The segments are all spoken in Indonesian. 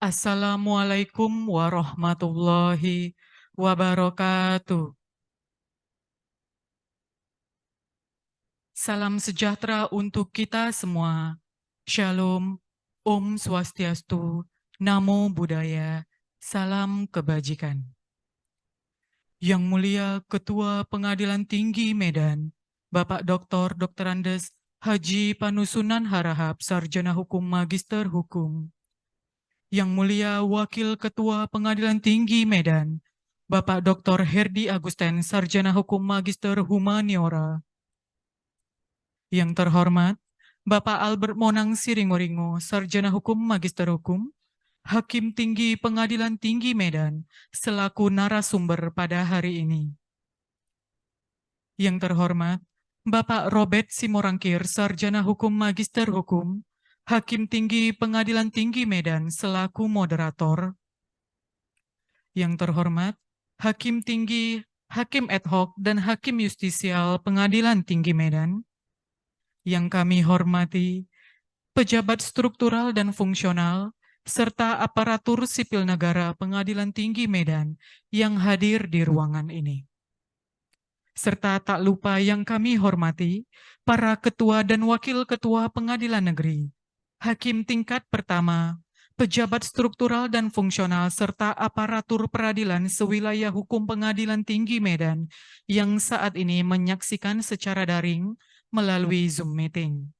Assalamualaikum warahmatullahi wabarakatuh. Salam sejahtera untuk kita semua. Shalom, Om Swastiastu, Namo Buddhaya, Salam Kebajikan. Yang Mulia Ketua Pengadilan Tinggi Medan, Bapak Dr. Andes Haji Panusunan Harahap, Sarjana Hukum Magister Hukum. Yang Mulia Wakil Ketua Pengadilan Tinggi Medan, Bapak Dr. Herdi Agusten, Sarjana Hukum Magister Humaniora. Yang terhormat, Bapak Albert Monang Siringoringo, Sarjana Hukum Magister Hukum, Hakim Tinggi Pengadilan Tinggi Medan, selaku narasumber pada hari ini. Yang terhormat, Bapak Robert Simorangkir, Sarjana Hukum Magister Hukum, Hakim Tinggi Pengadilan Tinggi Medan, selaku moderator. Yang terhormat, Hakim Tinggi, Hakim Ad Hoc, dan Hakim Justisial Pengadilan Tinggi Medan. Yang kami hormati, pejabat struktural dan fungsional, serta aparatur sipil negara Pengadilan Tinggi Medan yang hadir di ruangan ini. Serta tak lupa yang kami hormati, para ketua dan wakil ketua pengadilan negeri, hakim tingkat pertama, pejabat struktural dan fungsional, serta aparatur peradilan sewilayah hukum Pengadilan Tinggi Medan yang saat ini menyaksikan secara daring melalui Zoom meeting.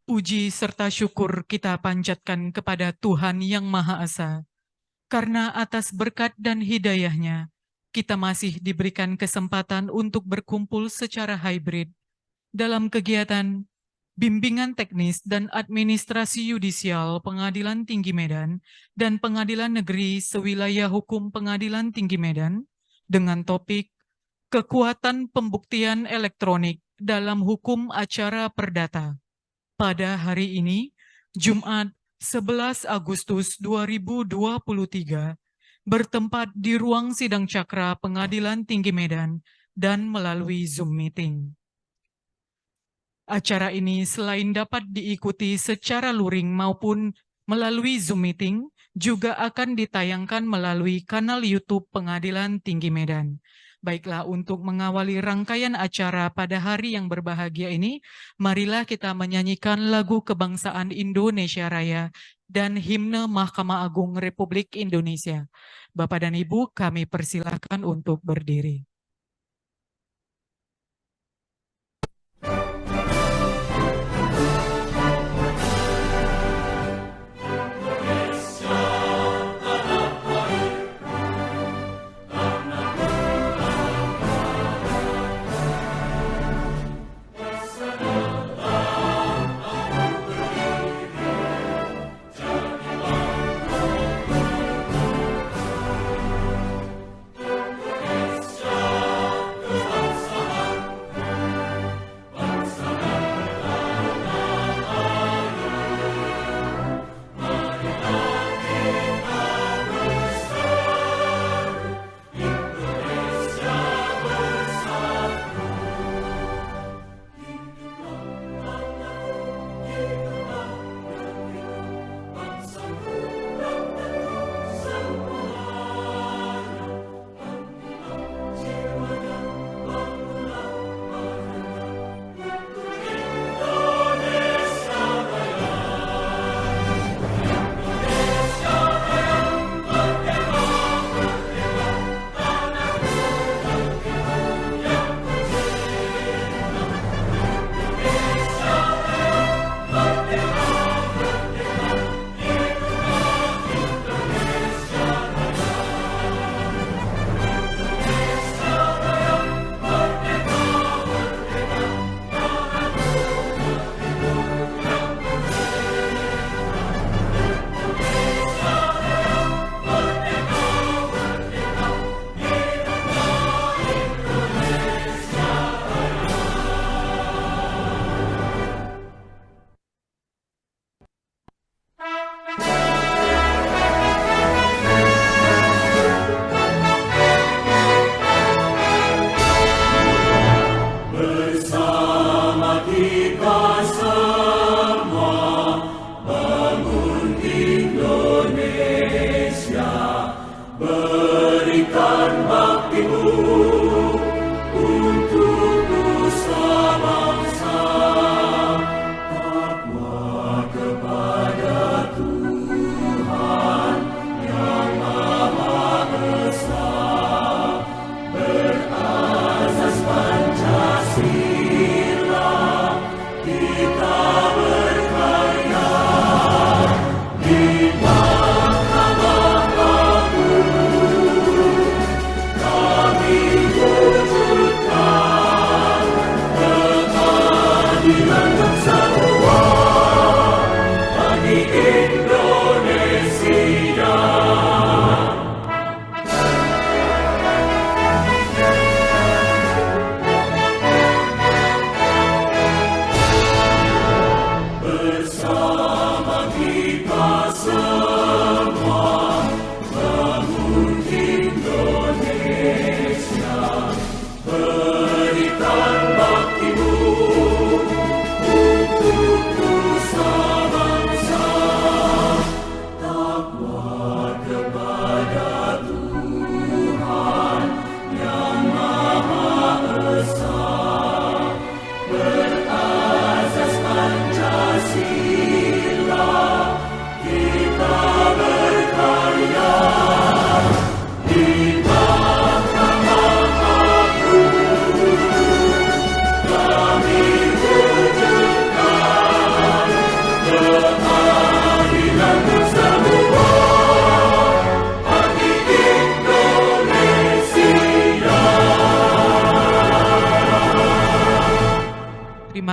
Puji serta syukur kita panjatkan kepada Tuhan Yang Maha Esa, karena atas berkat dan hidayahnya, kita masih diberikan kesempatan untuk berkumpul secara hybrid dalam kegiatan bimbingan teknis dan administrasi yudisial Pengadilan Tinggi Medan dan Pengadilan Negeri Sewilayah Hukum Pengadilan Tinggi Medan dengan topik Kekuatan Pembuktian Elektronik dalam Hukum Acara Perdata. Pada hari ini, Jumat 11 Agustus 2023, bertempat di ruang sidang cakra Pengadilan Tinggi Medan dan melalui Zoom meeting. Acara ini selain dapat diikuti secara luring maupun melalui Zoom meeting, juga akan ditayangkan melalui kanal YouTube Pengadilan Tinggi Medan. Baiklah, untuk mengawali rangkaian acara pada hari yang berbahagia ini, marilah kita menyanyikan lagu kebangsaan Indonesia Raya dan himne Mahkamah Agung Republik Indonesia. Bapak dan Ibu, kami persilahkan untuk berdiri. Kita semua bangun Indonesia.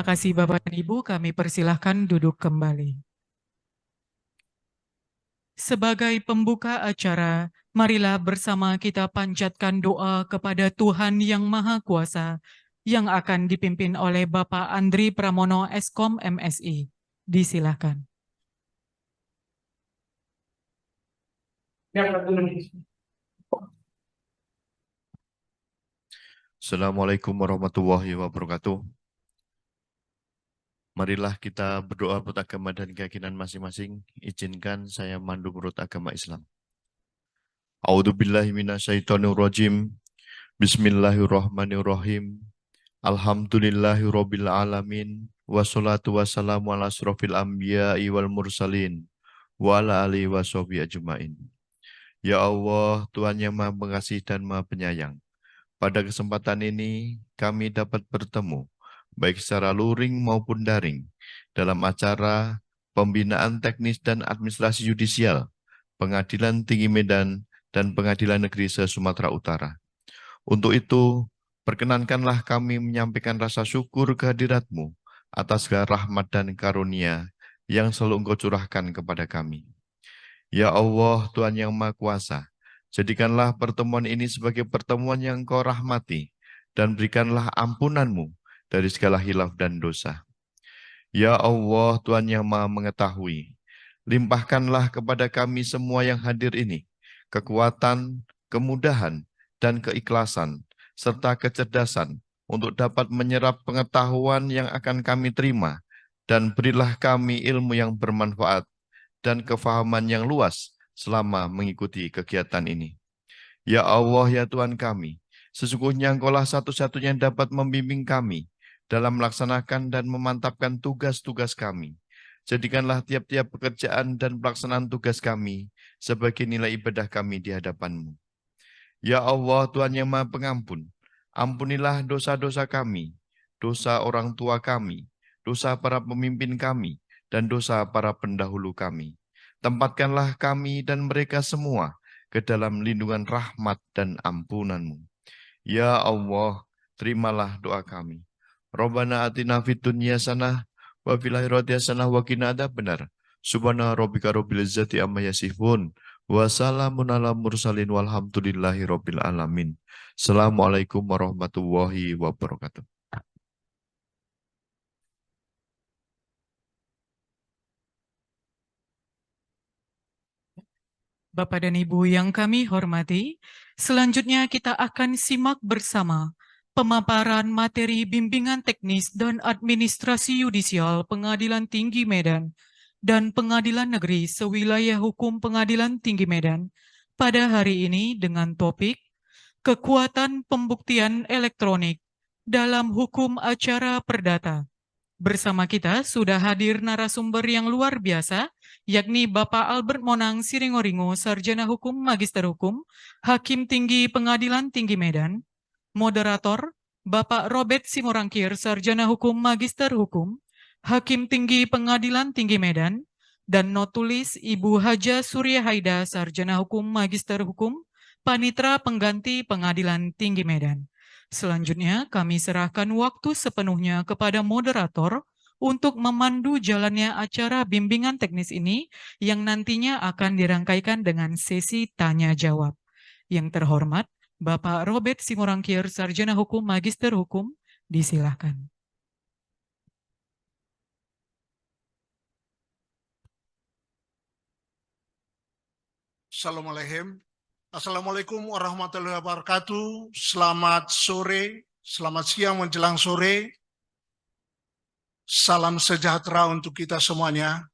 kasih Bapak dan Ibu, kami persilahkan duduk kembali. Sebagai pembuka acara, marilah bersama kita panjatkan doa kepada Tuhan Yang Maha Kuasa yang akan dipimpin oleh Bapak Andri Pramono Eskom MSI. Disilakan. Assalamualaikum warahmatullahi wabarakatuh. Marilah kita berdoa menurut agama dan keyakinan masing-masing. Izinkan saya mandu menurut agama Islam. A'udzubillahi minasyaitonirrajim. Bismillahirrahmanirrahim. Alhamdulillahirabbil alamin. Wassalatu wassalamu ala asrofil anbiya'i wal mursalin wa ala alihi washabihi ajmain. Ya Allah, Tuhan yang Maha Pengasih dan Maha Penyayang. Pada kesempatan ini, kami dapat bertemu, baik secara luring maupun daring, dalam acara Pembinaan Teknis dan Administrasi Yudisial, Pengadilan Tinggi Medan, dan Pengadilan Negeri se-Sumatera Utara. Untuk itu, perkenankanlah kami menyampaikan rasa syukur kehadirat-Mu atas segala rahmat dan karunia yang selalu Engkau curahkan kepada kami. Ya Allah, Tuhan yang Maha Kuasa, jadikanlah pertemuan ini sebagai pertemuan yang Engkau rahmati, dan berikanlah ampunan-Mu dari segala hilaf dan dosa. Ya Allah, Tuhan yang Maha Mengetahui, limpahkanlah kepada kami semua yang hadir ini kekuatan, kemudahan, dan keikhlasan, serta kecerdasan untuk dapat menyerap pengetahuan yang akan kami terima, dan berilah kami ilmu yang bermanfaat dan kefahaman yang luas selama mengikuti kegiatan ini. Ya Allah, ya Tuhan kami, sesungguhnya Engkaulah satu-satunya yang dapat membimbing kami dalam melaksanakan dan memantapkan tugas-tugas kami. Jadikanlah tiap-tiap pekerjaan dan pelaksanaan tugas kami sebagai nilai ibadah kami di hadapan-Mu. Ya Allah, Tuhan yang Maha Pengampun, ampunilah dosa-dosa kami, dosa orang tua kami, dosa para pemimpin kami, dan dosa para pendahulu kami. Tempatkanlah kami dan mereka semua ke dalam lindungan rahmat dan ampunan-Mu. Ya Allah, terimalah doa kami. Rabbana atina fid dunya hasanah wa fil akhirati hasanah wa qina adzabannar. Subhana rabbika rabbil izzati amma yasifun. Wassalamun ala mursalin walhamdulillahi rabbil alamin. Assalamualaikum warahmatullahi wabarakatuh. Bapak dan Ibu yang kami hormati, selanjutnya kita akan simak bersama pemaparan materi bimbingan teknis dan administrasi yudisial Pengadilan Tinggi Medan dan Pengadilan Negeri Sewilayah Hukum Pengadilan Tinggi Medan pada hari ini dengan topik Kekuatan Pembuktian Elektronik dalam Hukum Acara Perdata. Bersama kita sudah hadir narasumber yang luar biasa, yakni Bapak Albert Monang Siringoringo, Sarjana Hukum, Magister Hukum, Hakim Tinggi Pengadilan Tinggi Medan, Moderator, Bapak Robert Simorangkir, Sarjana Hukum, Magister Hukum, Hakim Tinggi Pengadilan Tinggi Medan, dan notulis Ibu Haja Surya Haida, Sarjana Hukum, Magister Hukum, Panitra Pengganti Pengadilan Tinggi Medan. Selanjutnya, kami serahkan waktu sepenuhnya kepada moderator untuk memandu jalannya acara bimbingan teknis ini yang nantinya akan dirangkaikan dengan sesi tanya-jawab. Yang terhormat, Bapak Robert Simorangkir, Sarjana Hukum, Magister Hukum, disilakan. Assalamualaikum warahmatullahi wabarakatuh. Selamat sore, selamat siang menjelang sore. Salam sejahtera untuk kita semuanya.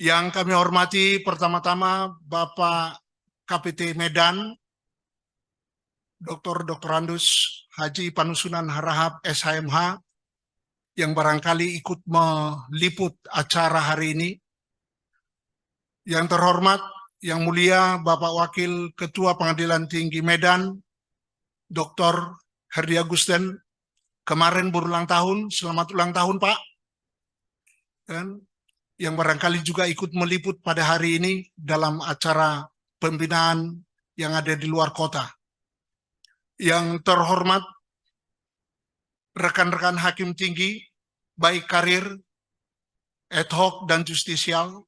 Yang kami hormati pertama-tama Bapak KPT Medan, Dr. Andus Haji Panusunan Harahap SHMH, yang barangkali ikut meliput acara hari ini. Yang terhormat, yang mulia Bapak Wakil Ketua Pengadilan Tinggi Medan, Dr. Herdi Agusten, kemarin berulang tahun, selamat ulang tahun Pak. Dan yang barangkali juga ikut meliput pada hari ini dalam acara pembinaan yang ada di luar kota. Yang terhormat, rekan-rekan Hakim Tinggi, baik karir, ad hoc, dan justisial.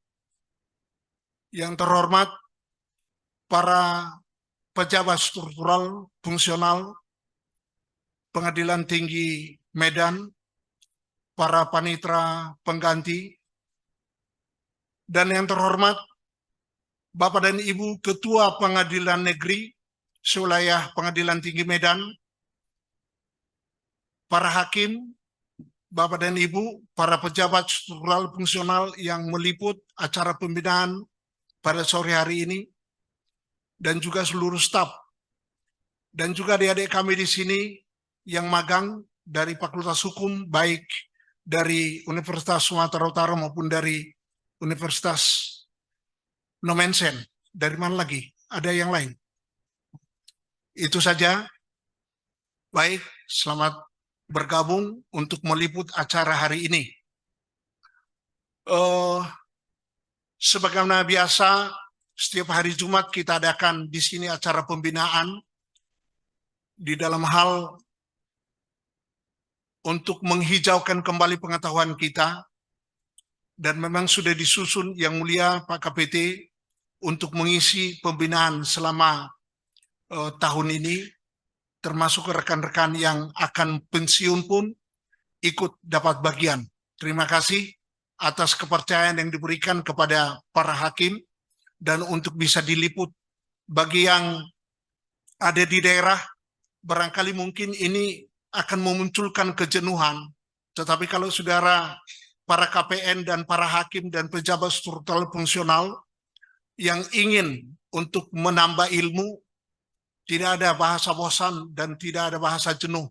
Yang terhormat para pejabat struktural fungsional Pengadilan Tinggi Medan, para panitera pengganti, dan yang terhormat Bapak dan Ibu Ketua Pengadilan Negeri Sewilayah Pengadilan Tinggi Medan, para hakim, Bapak dan Ibu, para pejabat struktural fungsional yang meliput acara pembinaan pada sore hari ini, dan juga seluruh staf, dan juga adik-adik kami di sini yang magang dari Fakultas Hukum, baik dari Universitas Sumatera Utara maupun dari Universitas Nomensen. Dari mana lagi? Ada yang lain? Itu saja. Baik, selamat bergabung untuk meliput acara hari ini. Sebagaimana biasa, setiap hari Jumat kita adakan di sini acara pembinaan di dalam hal untuk menghijaukan kembali pengetahuan kita, dan memang sudah disusun Yang Mulia Pak KPT untuk mengisi pembinaan selama tahun ini, termasuk rekan-rekan yang akan pensiun pun ikut dapat bagian. Terima kasih atas kepercayaan yang diberikan kepada para hakim, dan untuk bisa diliput bagi yang ada di daerah, barangkali mungkin ini akan memunculkan kejenuhan, tetapi kalau saudara para KPN dan para hakim dan pejabat struktural fungsional yang ingin untuk menambah ilmu, tidak ada bahasa bosan dan tidak ada bahasa jenuh,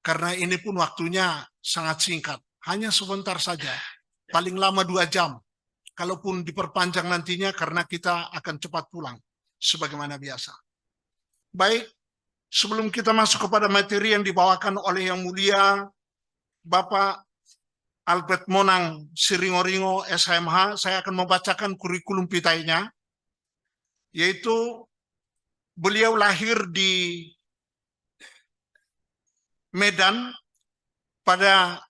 karena ini pun waktunya sangat singkat, hanya sebentar saja, paling lama 2 jam, kalaupun diperpanjang nantinya karena kita akan cepat pulang, sebagaimana biasa. Baik, sebelum kita masuk kepada materi yang dibawakan oleh Yang Mulia Bapak Albert Monang Siringoringo SHMH, saya akan membacakan kurikulum vitainya, yaitu beliau lahir di Medan pada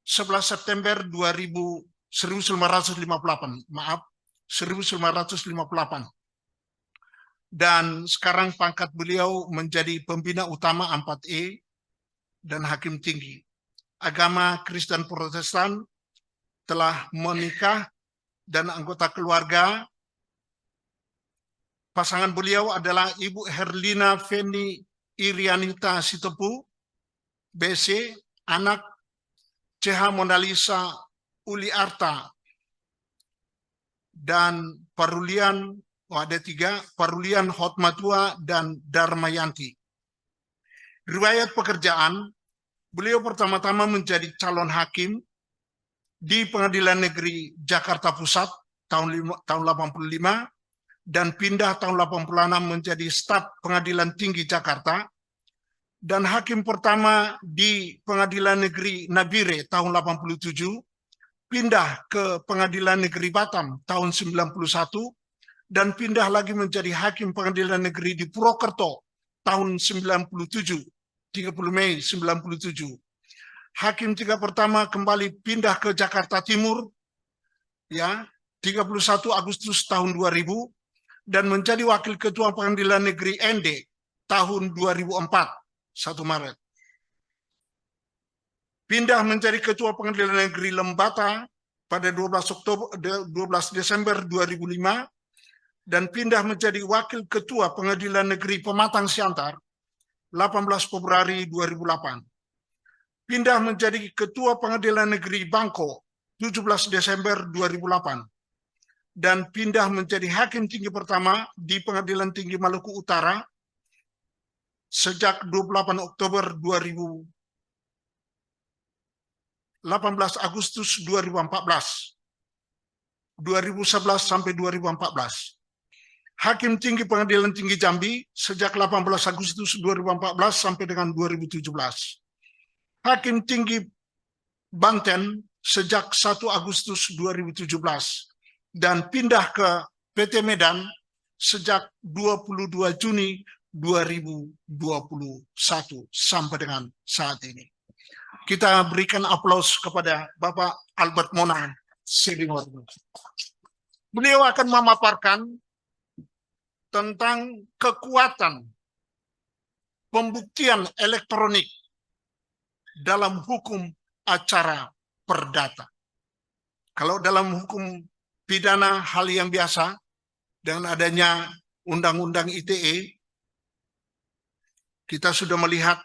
11 September 1958. Dan sekarang pangkat beliau menjadi pembina utama 4E dan hakim tinggi. Agama Kristen Protestan, telah menikah dan anggota keluarga. Pasangan beliau adalah Ibu Herlina Feni Irianita Sitepu, BC, anak CH Monalisa Uli Arta, dan Parulian, ada 3, Parulian Hotmatua dan Darmayanti. Riwayat pekerjaan, beliau pertama-tama menjadi calon hakim di Pengadilan Negeri Jakarta Pusat tahun 85, dan pindah tahun 86 menjadi staf Pengadilan Tinggi Jakarta, dan hakim pertama di Pengadilan Negeri Nabire tahun 87, pindah ke Pengadilan Negeri Batam tahun 91, dan pindah lagi menjadi hakim Pengadilan Negeri di Purwokerto tahun 97, 30 Mei 97. Hakim tingkat pertama kembali pindah ke Jakarta Timur, ya, 31 Agustus tahun 2000, dan menjadi wakil ketua Pengadilan Negeri ND tahun 2004, 1 Maret. Pindah menjadi ketua Pengadilan Negeri Lembata pada 12 Desember 2005, dan pindah menjadi wakil ketua Pengadilan Negeri Pematang Siantar 18 Februari 2008. Pindah menjadi ketua Pengadilan Negeri Bangko 17 Desember 2008. Dan pindah menjadi hakim tinggi pertama di Pengadilan Tinggi Maluku Utara sejak 28 Oktober 2018 Agustus 2014. 2011 sampai 2014. Hakim Tinggi Pengadilan Tinggi Jambi sejak 18 Agustus 2014 sampai dengan 2017. Hakim Tinggi Banten sejak 1 Agustus 2017 dan pindah ke PT Medan sejak 22 Juni 2021 sampai dengan saat ini. Kita berikan aplaus kepada Bapak Albert Mona Senior. Beliau akan memaparkan tentang kekuatan pembuktian elektronik dalam hukum acara perdata. Kalau dalam hukum pidana hal yang biasa, dengan adanya Undang-Undang ITE, kita sudah melihat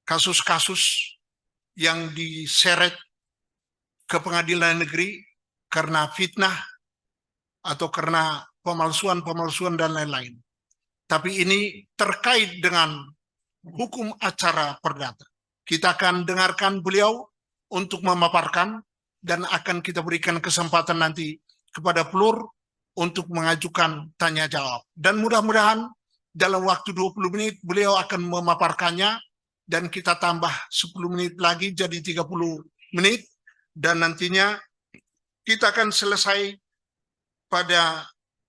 kasus-kasus yang diseret ke pengadilan negeri karena fitnah atau karena pemalsuan dan lain-lain. Tapi ini terkait dengan hukum acara perdata. Kita akan dengarkan beliau untuk memaparkan dan akan kita berikan kesempatan nanti kepada pelur untuk mengajukan tanya jawab. Dan mudah-mudahan dalam waktu 20 menit beliau akan memaparkannya dan kita tambah 10 menit lagi jadi 30 menit dan nantinya kita akan selesai pada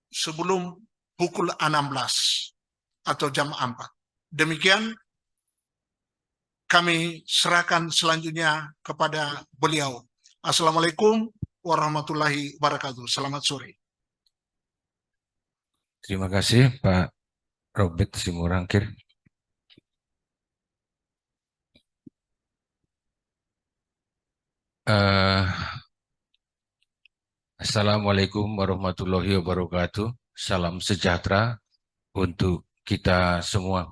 sebelum pukul 16 atau jam 4. Demikian kami serahkan selanjutnya kepada beliau. Assalamualaikum warahmatullahi wabarakatuh. Selamat sore. Terima kasih Pak Robert Simorangkir. Assalamualaikum warahmatullahi wabarakatuh. Salam sejahtera untuk kita semua.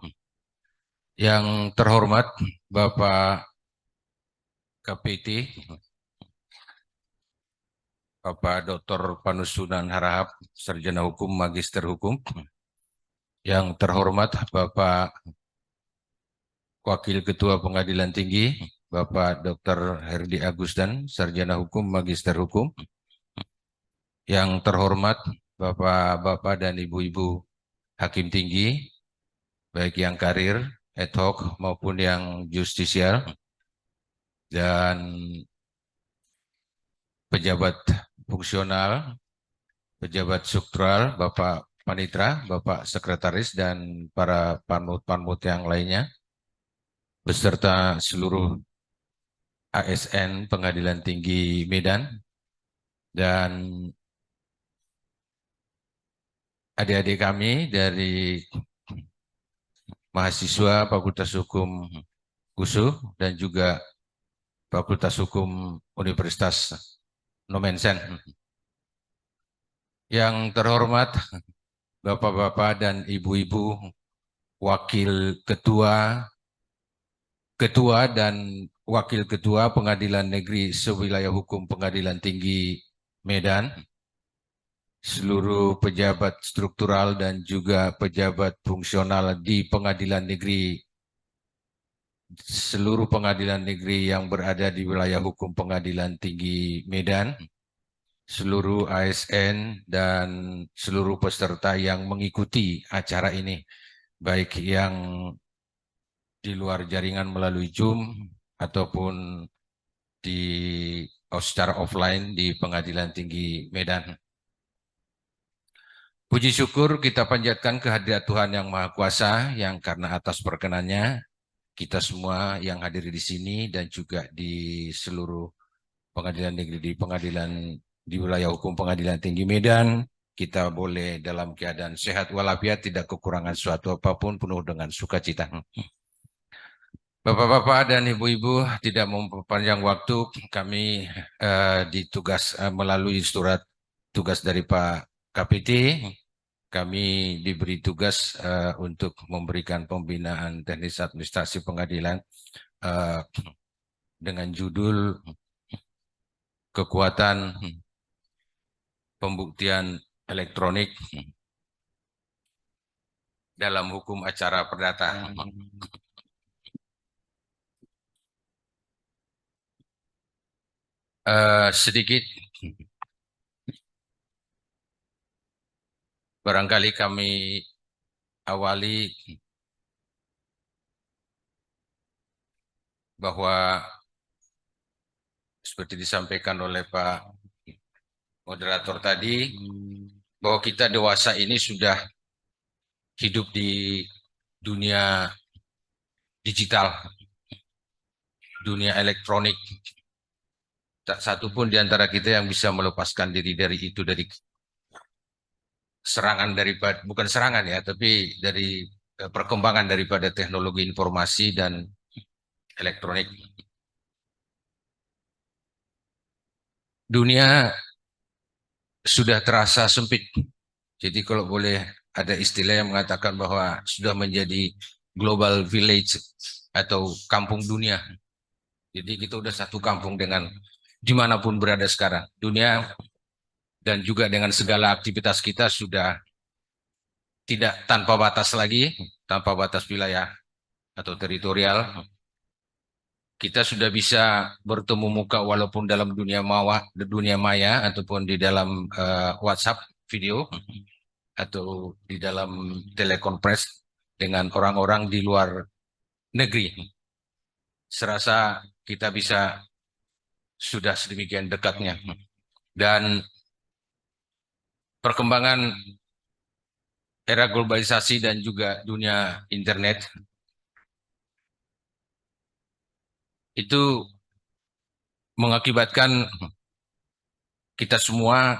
Yang terhormat Bapak KPT, Bapak Dr. Panusunan Harahap, Sarjana Hukum, Magister Hukum. Yang terhormat Bapak Wakil Ketua Pengadilan Tinggi, Bapak Dr. Herdi Agusdan, Sarjana Hukum, Magister Hukum. Yang terhormat Bapak-Bapak dan Ibu-Ibu Hakim Tinggi, baik yang karir, ad hoc maupun yang justisial, dan pejabat fungsional, pejabat struktural, Bapak Panitra, Bapak Sekretaris, dan para panmut-panmut yang lainnya, beserta seluruh ASN Pengadilan Tinggi Medan, dan adik-adik kami dari mahasiswa Fakultas Hukum USU dan juga Fakultas Hukum Universitas Nomensen. Yang terhormat Bapak-bapak dan Ibu-ibu Wakil Ketua dan Wakil Ketua Pengadilan Negeri Sewilayah Hukum Pengadilan Tinggi Medan, seluruh pejabat struktural dan juga pejabat fungsional di pengadilan negeri, seluruh pengadilan negeri yang berada di wilayah hukum Pengadilan Tinggi Medan, seluruh ASN dan seluruh peserta yang mengikuti acara ini, baik yang di luar jaringan melalui Zoom ataupun secara offline di Pengadilan Tinggi Medan. Puji syukur kita panjatkan kehadirat Tuhan Yang Maha Kuasa yang karena atas perkenannya kita semua yang hadir di sini dan juga di seluruh pengadilan negeri di wilayah hukum Pengadilan Tinggi Medan, kita boleh dalam keadaan sehat walafiat, tidak kekurangan suatu apapun, penuh dengan sukacita. Bapak-bapak dan ibu-ibu, tidak memperpanjang waktu, kami ditugas melalui surat tugas dari Pak KPT, kami diberi tugas untuk memberikan pembinaan teknis administrasi pengadilan dengan judul kekuatan pembuktian elektronik dalam hukum acara perdata. Sedikit barangkali kami awali bahwa seperti disampaikan oleh Pak moderator tadi, bahwa kita dewasa ini sudah hidup di dunia digital. dunia elektronik. Tak satu pun di antara kita yang bisa melepaskan diri dari itu, dari serangan daripada, bukan serangan ya, tapi dari perkembangan daripada teknologi informasi dan elektronik. Dunia sudah terasa sempit. Jadi kalau boleh ada istilah yang mengatakan bahwa sudah menjadi global village atau kampung dunia. Jadi kita udah satu kampung dengan dimanapun berada sekarang. Dunia dan juga dengan segala aktivitas kita sudah tidak tanpa batas lagi, tanpa batas wilayah atau teritorial. Kita sudah bisa bertemu muka walaupun dalam dunia maya ataupun di dalam WhatsApp video atau di dalam telekonferensi dengan orang-orang di luar negeri. Serasa kita bisa sudah sedemikian dekatnya. Dan perkembangan era globalisasi dan juga dunia internet itu mengakibatkan kita semua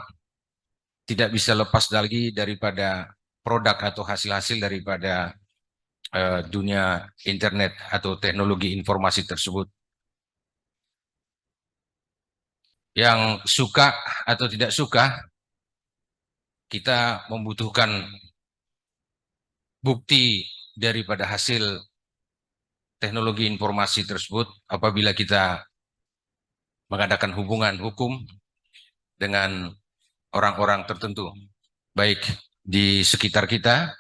tidak bisa lepas lagi daripada produk atau hasil-hasil daripada dunia internet atau teknologi informasi tersebut. Yang suka atau tidak suka, kita membutuhkan bukti daripada hasil teknologi informasi tersebut apabila kita mengadakan hubungan hukum dengan orang-orang tertentu, baik di sekitar kita,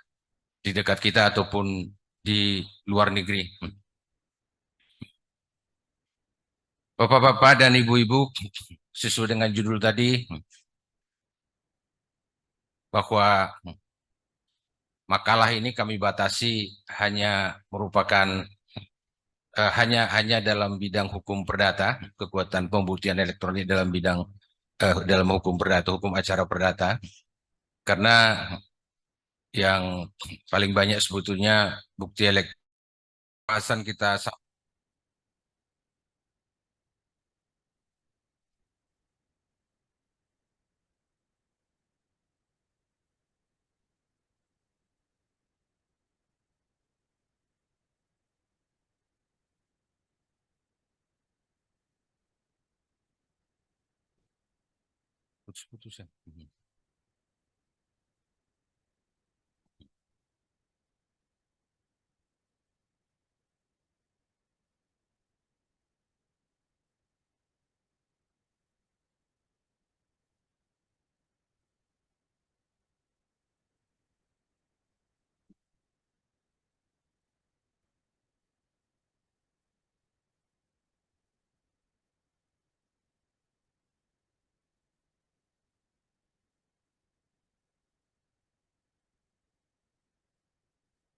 di dekat kita, ataupun di luar negeri. Bapak-bapak dan ibu-ibu, sesuai dengan judul tadi, bahwa makalah ini kami batasi hanya merupakan hanya dalam bidang hukum perdata, kekuatan pembuktian elektronik dalam bidang dalam hukum perdata, hukum acara perdata, karena yang paling banyak sebetulnya bukti elektronik kita putus-putus ya.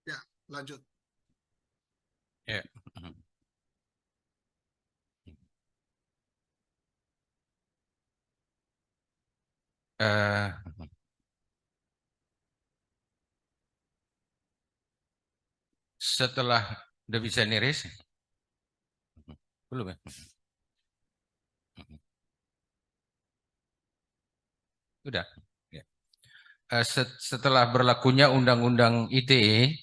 Ya, lanjut. Ya. Setelah udah bisa niris, belum ya? Udah. Ya. Setelah berlakunya Undang-Undang ITE,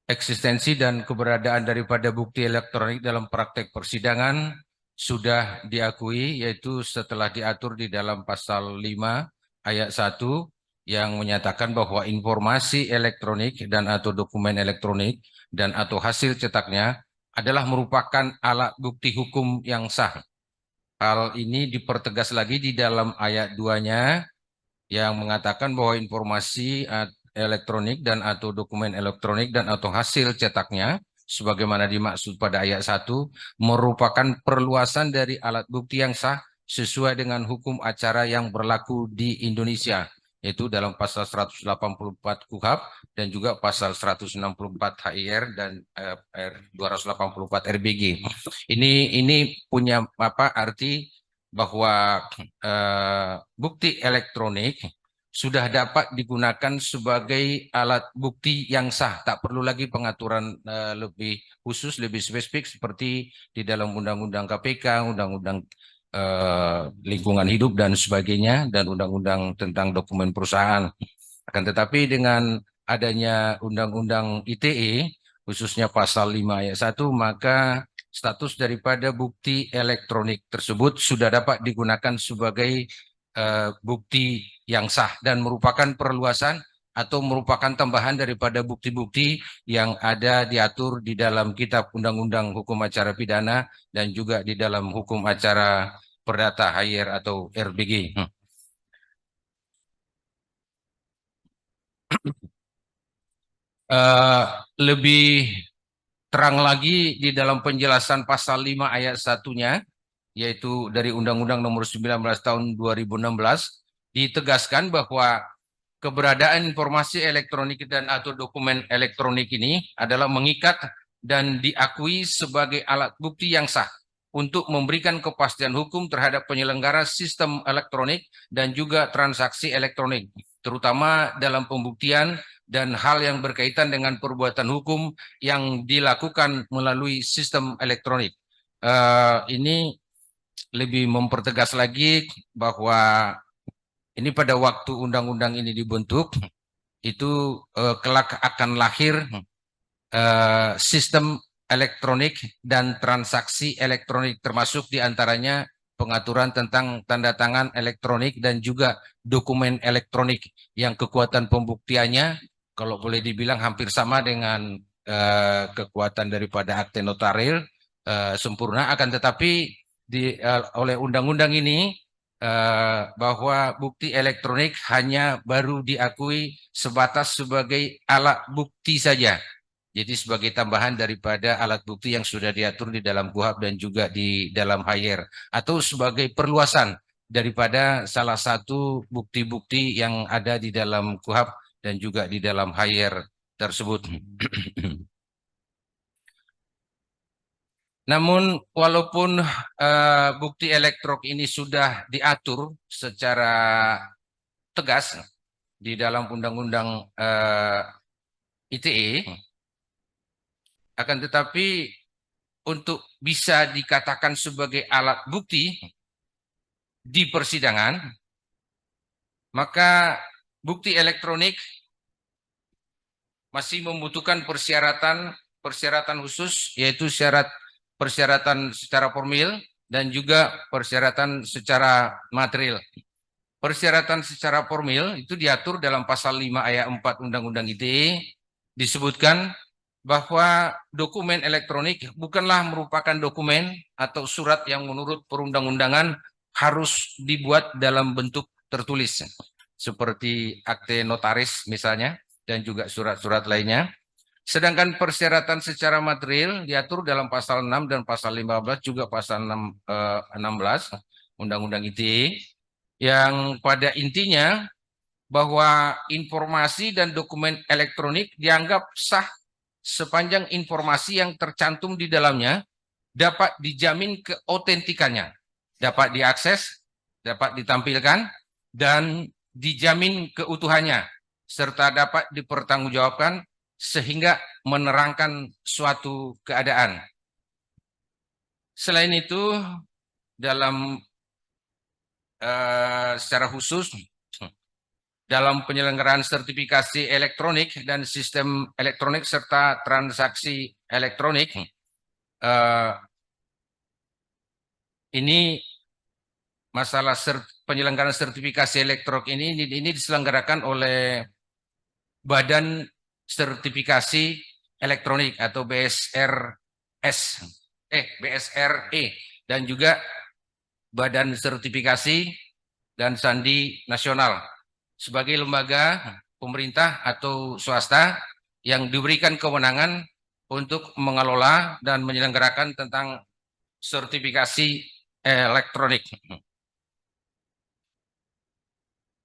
eksistensi dan keberadaan daripada bukti elektronik dalam praktek persidangan sudah diakui, yaitu setelah diatur di dalam pasal 5 ayat 1 yang menyatakan bahwa informasi elektronik dan atau dokumen elektronik dan atau hasil cetaknya adalah merupakan alat bukti hukum yang sah. Hal ini dipertegas lagi di dalam ayat 2-nya yang mengatakan bahwa informasi elektronik dan atau dokumen elektronik dan atau hasil cetaknya sebagaimana dimaksud pada ayat 1 merupakan perluasan dari alat bukti yang sah sesuai dengan hukum acara yang berlaku di Indonesia, yaitu dalam pasal 184 KUHP dan juga pasal 164 HIR dan 284 RBG. Ini punya arti bahwa bukti elektronik sudah dapat digunakan sebagai alat bukti yang sah. Tak perlu lagi pengaturan lebih khusus, lebih spesifik seperti di dalam Undang-Undang KPK, Undang-Undang Lingkungan Hidup dan sebagainya, dan Undang-Undang tentang dokumen perusahaan. Akan tetapi dengan adanya Undang-Undang ITE, khususnya pasal 5 ayat 1, maka status daripada bukti elektronik tersebut sudah dapat digunakan sebagai bukti yang sah dan merupakan perluasan atau merupakan tambahan daripada bukti-bukti yang ada diatur di dalam Kitab Undang-Undang Hukum Acara Pidana dan juga di dalam Hukum Acara Perdata Haier atau RBG. Lebih terang lagi di dalam penjelasan pasal 5 ayat 1-nya, yaitu dari Undang-Undang Nomor 19 Tahun 2016, ditegaskan bahwa keberadaan informasi elektronik dan atau dokumen elektronik ini adalah mengikat dan diakui sebagai alat bukti yang sah untuk memberikan kepastian hukum terhadap penyelenggara sistem elektronik dan juga transaksi elektronik, terutama dalam pembuktian dan hal yang berkaitan dengan perbuatan hukum yang dilakukan melalui sistem elektronik. Ini lebih mempertegas lagi bahwa ini pada waktu undang-undang ini dibentuk, itu kelak akan lahir sistem elektronik dan transaksi elektronik, termasuk diantaranya pengaturan tentang tanda tangan elektronik dan juga dokumen elektronik yang kekuatan pembuktiannya kalau boleh dibilang hampir sama dengan kekuatan daripada akte notaril sempurna, akan tetapi oleh undang-undang ini bahwa bukti elektronik hanya baru diakui sebatas sebagai alat bukti saja. Jadi sebagai tambahan daripada alat bukti yang sudah diatur di dalam KUHP dan juga di dalam Haier, atau sebagai perluasan daripada salah satu bukti-bukti yang ada di dalam KUHP dan juga di dalam Haier tersebut. Namun walaupun bukti elektronik ini sudah diatur secara tegas di dalam Undang-Undang ITE, akan tetapi untuk bisa dikatakan sebagai alat bukti di persidangan, maka bukti elektronik masih membutuhkan persyaratan khusus, yaitu persyaratan secara formil dan juga persyaratan secara material. Persyaratan secara formil itu diatur dalam pasal 5 ayat 4 Undang-Undang ITE, disebutkan bahwa dokumen elektronik bukanlah merupakan dokumen atau surat yang menurut perundang-undangan harus dibuat dalam bentuk tertulis, seperti akte notaris misalnya, dan juga surat-surat lainnya. Sedangkan persyaratan secara material diatur dalam pasal 6 dan pasal 15, juga pasal 16 Undang-Undang ITE, yang pada intinya bahwa informasi dan dokumen elektronik dianggap sah sepanjang informasi yang tercantum di dalamnya dapat dijamin keautentikannya, dapat diakses, dapat ditampilkan, dan dijamin keutuhannya, serta dapat dipertanggungjawabkan sehingga menerangkan suatu keadaan. Selain itu, dalam secara khusus dalam penyelenggaraan sertifikasi elektronik dan sistem elektronik serta transaksi elektronik, ini masalah penyelenggaraan sertifikasi elektronik ini diselenggarakan oleh Badan Sertifikasi Elektronik atau BSRE, dan juga Badan Sertifikasi dan Sandi Nasional sebagai lembaga pemerintah atau swasta yang diberikan kewenangan untuk mengelola dan menyelenggarakan tentang sertifikasi elektronik.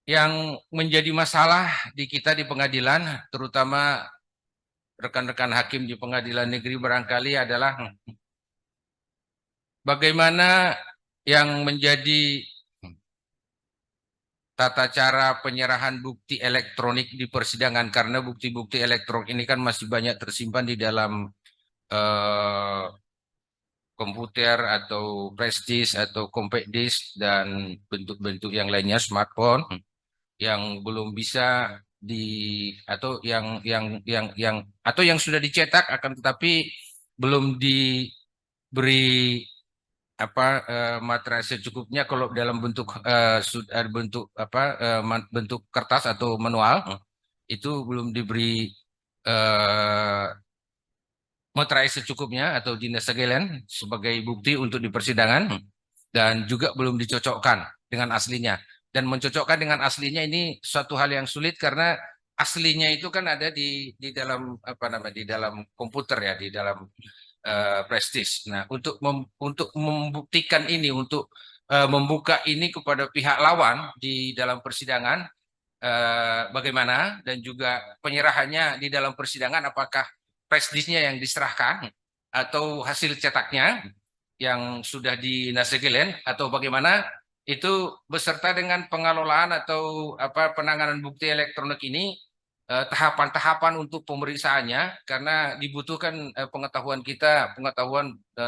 Yang menjadi masalah di kita di pengadilan, terutama rekan-rekan hakim di pengadilan negeri barangkali, adalah bagaimana yang menjadi tata cara penyerahan bukti elektronik di persidangan, karena bukti-bukti elektronik ini kan masih banyak tersimpan di dalam komputer atau flash disk atau compact disk dan bentuk-bentuk yang lainnya, smartphone yang belum bisa atau yang sudah dicetak akan tetapi belum diberi materai secukupnya kalau dalam bentuk bentuk kertas atau manual itu belum diberi materai secukupnya atau dinasegelen sebagai bukti untuk di persidangan dan juga belum dicocokkan dengan aslinya. Dan mencocokkan dengan aslinya ini suatu hal yang sulit karena aslinya itu kan ada di dalam di dalam komputer ya, di dalam flash disk. Nah, untuk membuktikan ini, untuk membuka ini kepada pihak lawan di dalam persidangan, bagaimana, dan juga penyerahannya di dalam persidangan, apakah flash disknya yang diserahkan atau hasil cetaknya yang sudah dinasegelen atau bagaimana, itu beserta dengan pengelolaan atau penanganan bukti elektronik ini, tahapan-tahapan untuk pemeriksaannya, karena dibutuhkan pengetahuan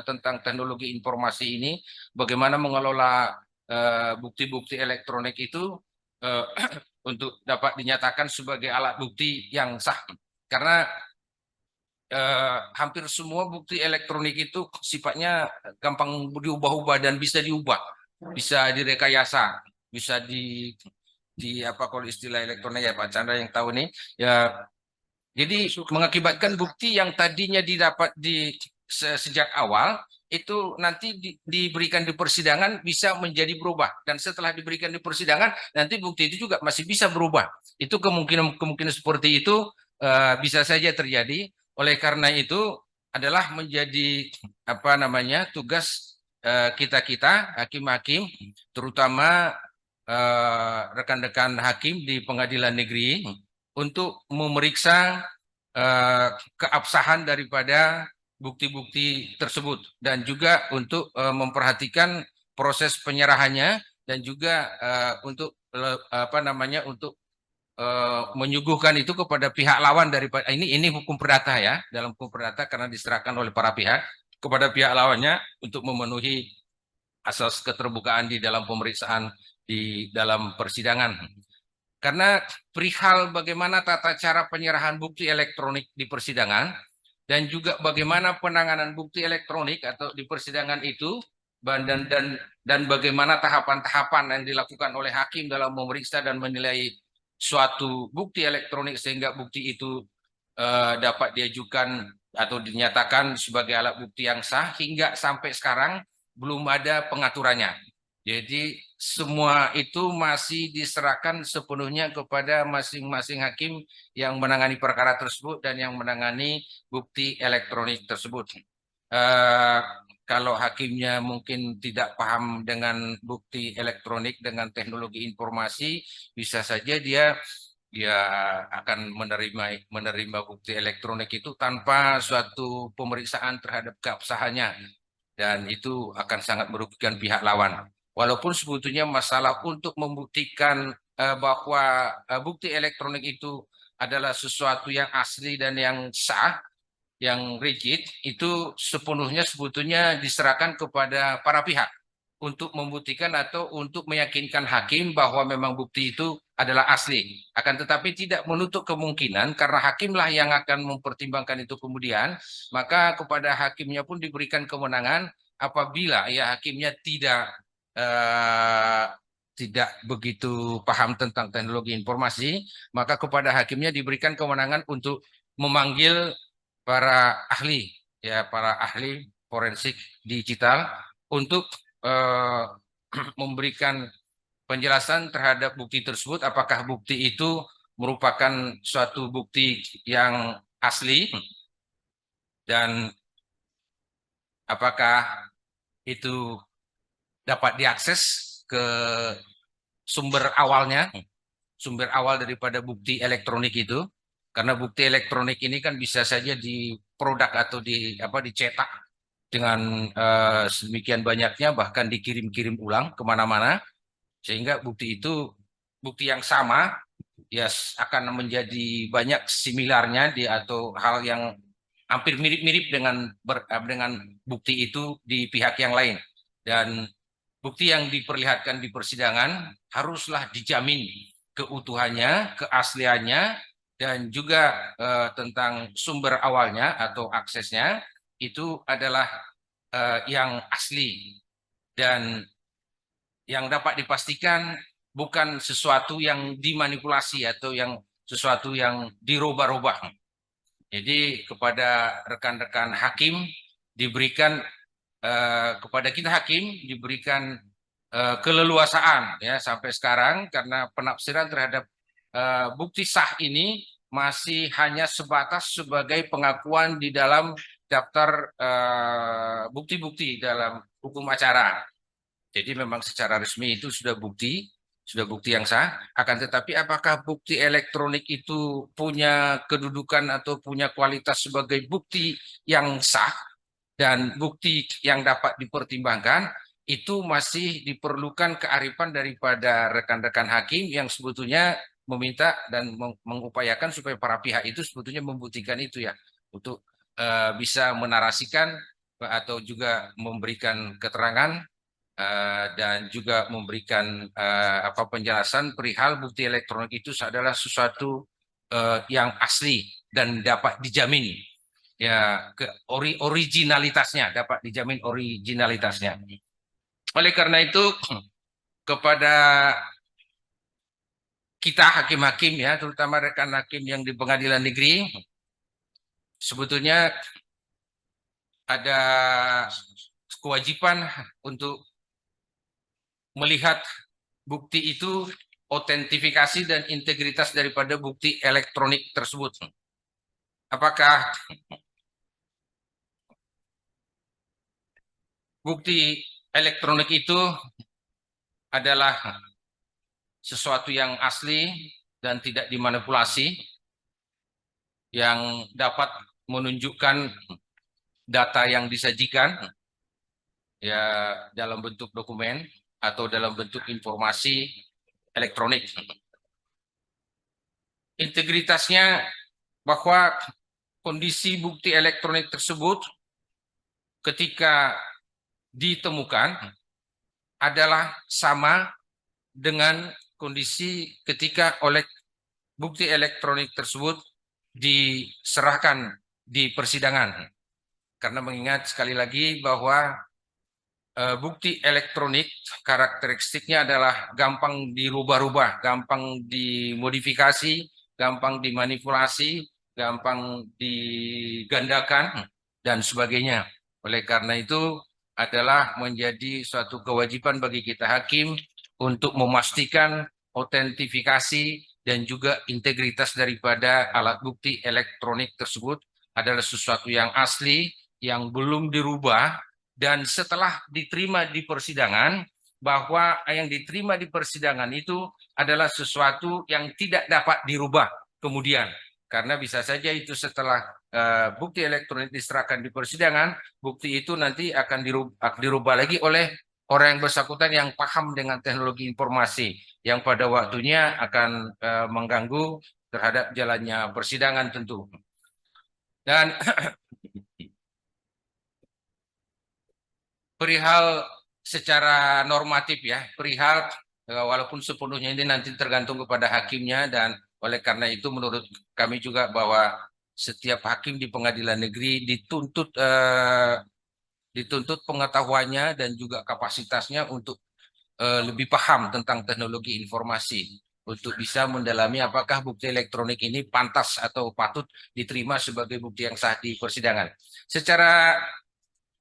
tentang teknologi informasi ini, bagaimana mengelola bukti-bukti elektronik itu untuk dapat dinyatakan sebagai alat bukti yang sah. Karena hampir semua bukti elektronik itu sifatnya gampang diubah-ubah dan bisa diubah, bisa direkayasa, bisa kalau istilah elektronik ya Pak Chandra yang tahu nih ya. Jadi mengakibatkan bukti yang tadinya didapat sejak awal itu nanti diberikan di persidangan bisa menjadi berubah, dan setelah diberikan di persidangan nanti bukti itu juga masih bisa berubah. Itu kemungkinan seperti itu bisa saja terjadi. Oleh karena itu adalah menjadi tugas kita hakim-hakim, terutama rekan-rekan hakim di pengadilan negeri, untuk memeriksa keabsahan daripada bukti-bukti tersebut, dan juga untuk memperhatikan proses penyerahannya, dan juga untuk menyuguhkan itu kepada pihak lawan daripada ini hukum perdata ya, dalam hukum perdata karena diserahkan oleh para pihak kepada pihak lawannya untuk memenuhi asas keterbukaan di dalam pemeriksaan di dalam persidangan. Karena perihal bagaimana tata cara penyerahan bukti elektronik di persidangan dan juga bagaimana penanganan bukti elektronik atau di persidangan itu, dan bagaimana tahapan-tahapan yang dilakukan oleh hakim dalam memeriksa dan menilai suatu bukti elektronik sehingga bukti itu dapat diajukan atau dinyatakan sebagai alat bukti yang sah, hingga sampai sekarang belum ada pengaturannya. Jadi semua itu masih diserahkan sepenuhnya kepada masing-masing hakim yang menangani perkara tersebut dan yang menangani bukti elektronik tersebut. Kalau hakimnya mungkin tidak paham dengan bukti elektronik, dengan teknologi informasi, bisa saja dia akan menerima bukti elektronik itu tanpa suatu pemeriksaan terhadap keabsahannya, dan itu akan sangat merugikan pihak lawan. Walaupun sebetulnya masalah untuk membuktikan bahwa bukti elektronik itu adalah sesuatu yang asli dan yang sah, yang rigid, itu sepenuhnya sebetulnya diserahkan kepada para pihak untuk membuktikan atau untuk meyakinkan hakim bahwa memang bukti itu adalah asli. Akan tetapi tidak menutup kemungkinan, karena hakimlah yang akan mempertimbangkan itu kemudian, maka kepada hakimnya pun diberikan kewenangan apabila ya hakimnya tidak begitu paham tentang teknologi informasi, maka kepada hakimnya diberikan kewenangan untuk memanggil para ahli forensik digital untuk memberikan penjelasan terhadap bukti tersebut, apakah bukti itu merupakan suatu bukti yang asli dan apakah itu dapat diakses ke sumber awalnya, sumber awal daripada bukti elektronik itu. Karena bukti elektronik ini kan bisa saja diproduk atau dicetak dengan sedemikian banyaknya, bahkan dikirim-kirim ulang kemana-mana, sehingga bukti itu bukti yang sama, ya akan menjadi banyak similarnya atau hal yang hampir mirip-mirip dengan bukti itu di pihak yang lain. Dan bukti yang diperlihatkan di persidangan haruslah dijamin keutuhannya, keasliannya, dan juga tentang sumber awalnya atau aksesnya itu adalah yang asli dan yang dapat dipastikan bukan sesuatu yang dimanipulasi atau yang sesuatu yang dirubah-rubah. Jadi kepada rekan-rekan hakim diberikan kepada kita hakim diberikan keleluasaan ya sampai sekarang karena penafsiran terhadap bukti sah ini masih hanya sebatas sebagai pengakuan di dalam daftar bukti-bukti dalam hukum acara. Jadi memang secara resmi itu sudah bukti yang sah. Akan tetapi apakah bukti elektronik itu punya kedudukan atau punya kualitas sebagai bukti yang sah dan bukti yang dapat dipertimbangkan, itu masih diperlukan kearifan daripada rekan-rekan hakim yang sebetulnya meminta dan mengupayakan supaya para pihak itu sebetulnya membuktikan itu ya untuk bisa menarasikan atau juga memberikan keterangan dan juga memberikan penjelasan perihal bukti elektronik itu adalah sesuatu yang asli dan dapat dijamin ya originalitasnya, dapat dijamin originalitasnya. Oleh karena itu kepada kita hakim-hakim ya, terutama rekan hakim yang di pengadilan negeri, sebetulnya ada kewajiban untuk melihat bukti itu otentifikasi dan integritas daripada bukti elektronik tersebut. Apakah bukti elektronik itu adalah sesuatu yang asli dan tidak dimanipulasi, yang dapat menunjukkan data yang disajikan ya dalam bentuk dokumen atau dalam bentuk informasi elektronik. Integritasnya bahwa kondisi bukti elektronik tersebut ketika ditemukan adalah sama dengan kondisi ketika bukti elektronik tersebut diserahkan di persidangan. Karena mengingat sekali lagi bahwa bukti elektronik karakteristiknya adalah gampang dirubah-rubah, gampang dimodifikasi, gampang dimanipulasi, gampang digandakan, dan sebagainya. Oleh karena itu adalah menjadi suatu kewajiban bagi kita hakim untuk memastikan otentifikasi dan juga integritas daripada alat bukti elektronik tersebut adalah sesuatu yang asli, yang belum dirubah, dan setelah diterima di persidangan, bahwa yang diterima di persidangan itu adalah sesuatu yang tidak dapat dirubah kemudian. Karena bisa saja itu setelah bukti elektronik diserahkan di persidangan, bukti itu nanti akan dirubah lagi oleh orang yang bersangkutan yang paham dengan teknologi informasi, yang pada waktunya akan mengganggu terhadap jalannya persidangan tentu. Dan perihal secara normatif ya, perihal walaupun sepenuhnya ini nanti tergantung kepada hakimnya, dan oleh karena itu menurut kami juga bahwa setiap hakim di pengadilan negeri dituntut pengetahuannya dan juga kapasitasnya untuk lebih paham tentang teknologi informasi untuk bisa mendalami apakah bukti elektronik ini pantas atau patut diterima sebagai bukti yang sah di persidangan. Secara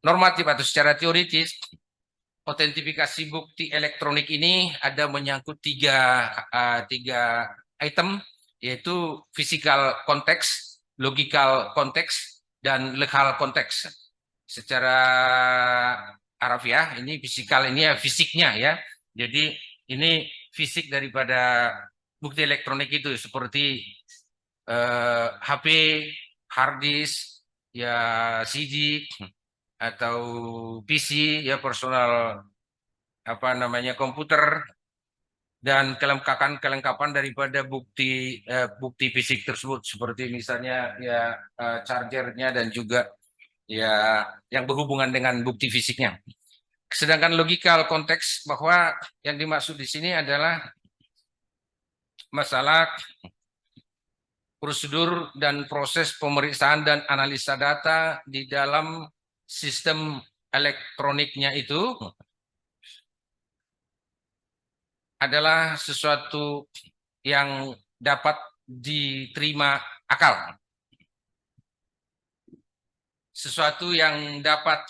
normatif atau secara teoritis, otentifikasi bukti elektronik ini ada menyangkut tiga item, yaitu physical konteks, logical konteks, dan legal konteks. Secara harafiah ini fisikal, ini ya fisiknya ya. Jadi ini fisik daripada bukti elektronik itu seperti HP, hard disk, ya CD, atau PC ya personal komputer, dan kelengkapan daripada bukti bukti fisik tersebut, seperti misalnya ya chargernya dan juga ya yang berhubungan dengan bukti fisiknya. Sedangkan logikal konteks bahwa yang dimaksud di sini adalah masalah prosedur dan proses pemeriksaan dan analisa data di dalam sistem elektroniknya itu adalah sesuatu yang dapat diterima akal. Sesuatu yang dapat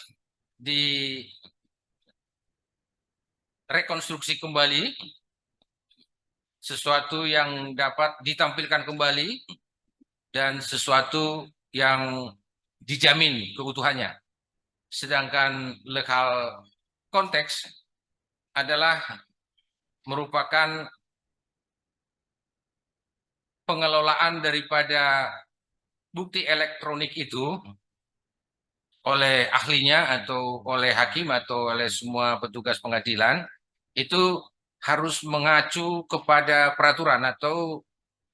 direkonstruksi kembali, sesuatu yang dapat ditampilkan kembali, dan sesuatu yang dijamin keutuhannya. Sedangkan legal konteks adalah merupakan pengelolaan daripada bukti elektronik itu oleh ahlinya atau oleh hakim atau oleh semua petugas pengadilan itu harus mengacu kepada peraturan atau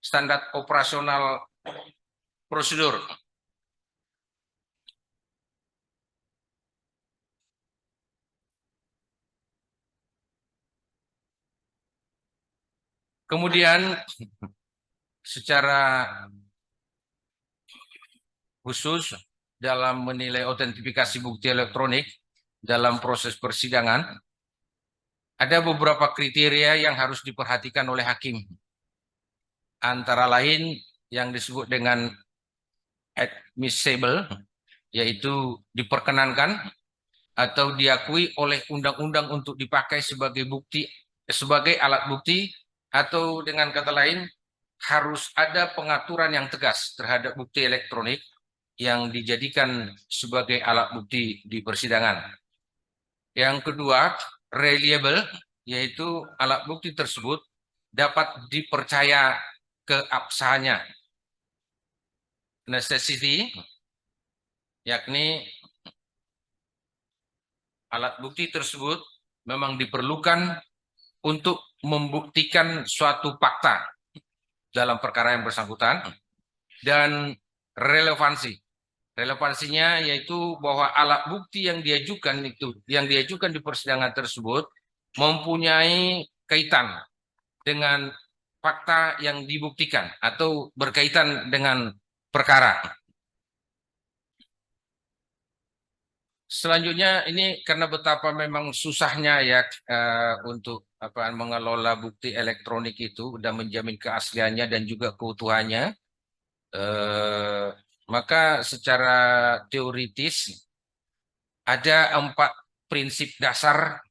standar operasional prosedur. Kemudian secara khusus dalam menilai autentifikasi bukti elektronik dalam proses persidangan, ada beberapa kriteria yang harus diperhatikan oleh hakim. Antara lain yang disebut dengan admissible, yaitu diperkenankan atau diakui oleh undang-undang untuk dipakai sebagai bukti, sebagai alat bukti, atau dengan kata lain harus ada pengaturan yang tegas terhadap bukti elektronik yang dijadikan sebagai alat bukti di persidangan. Yang kedua, reliable, yaitu alat bukti tersebut dapat dipercaya keabsahannya. Necessity, yakni alat bukti tersebut memang diperlukan untuk membuktikan suatu fakta dalam perkara yang bersangkutan. Dan relevansi. Relevansinya yaitu bahwa alat bukti yang diajukan di persidangan tersebut mempunyai kaitan dengan fakta yang dibuktikan atau berkaitan dengan perkara. Selanjutnya ini karena betapa memang susahnya ya untuk mengelola bukti elektronik itu dan menjamin keasliannya dan juga keutuhannya, maka secara teoritis ada 4 prinsip dasar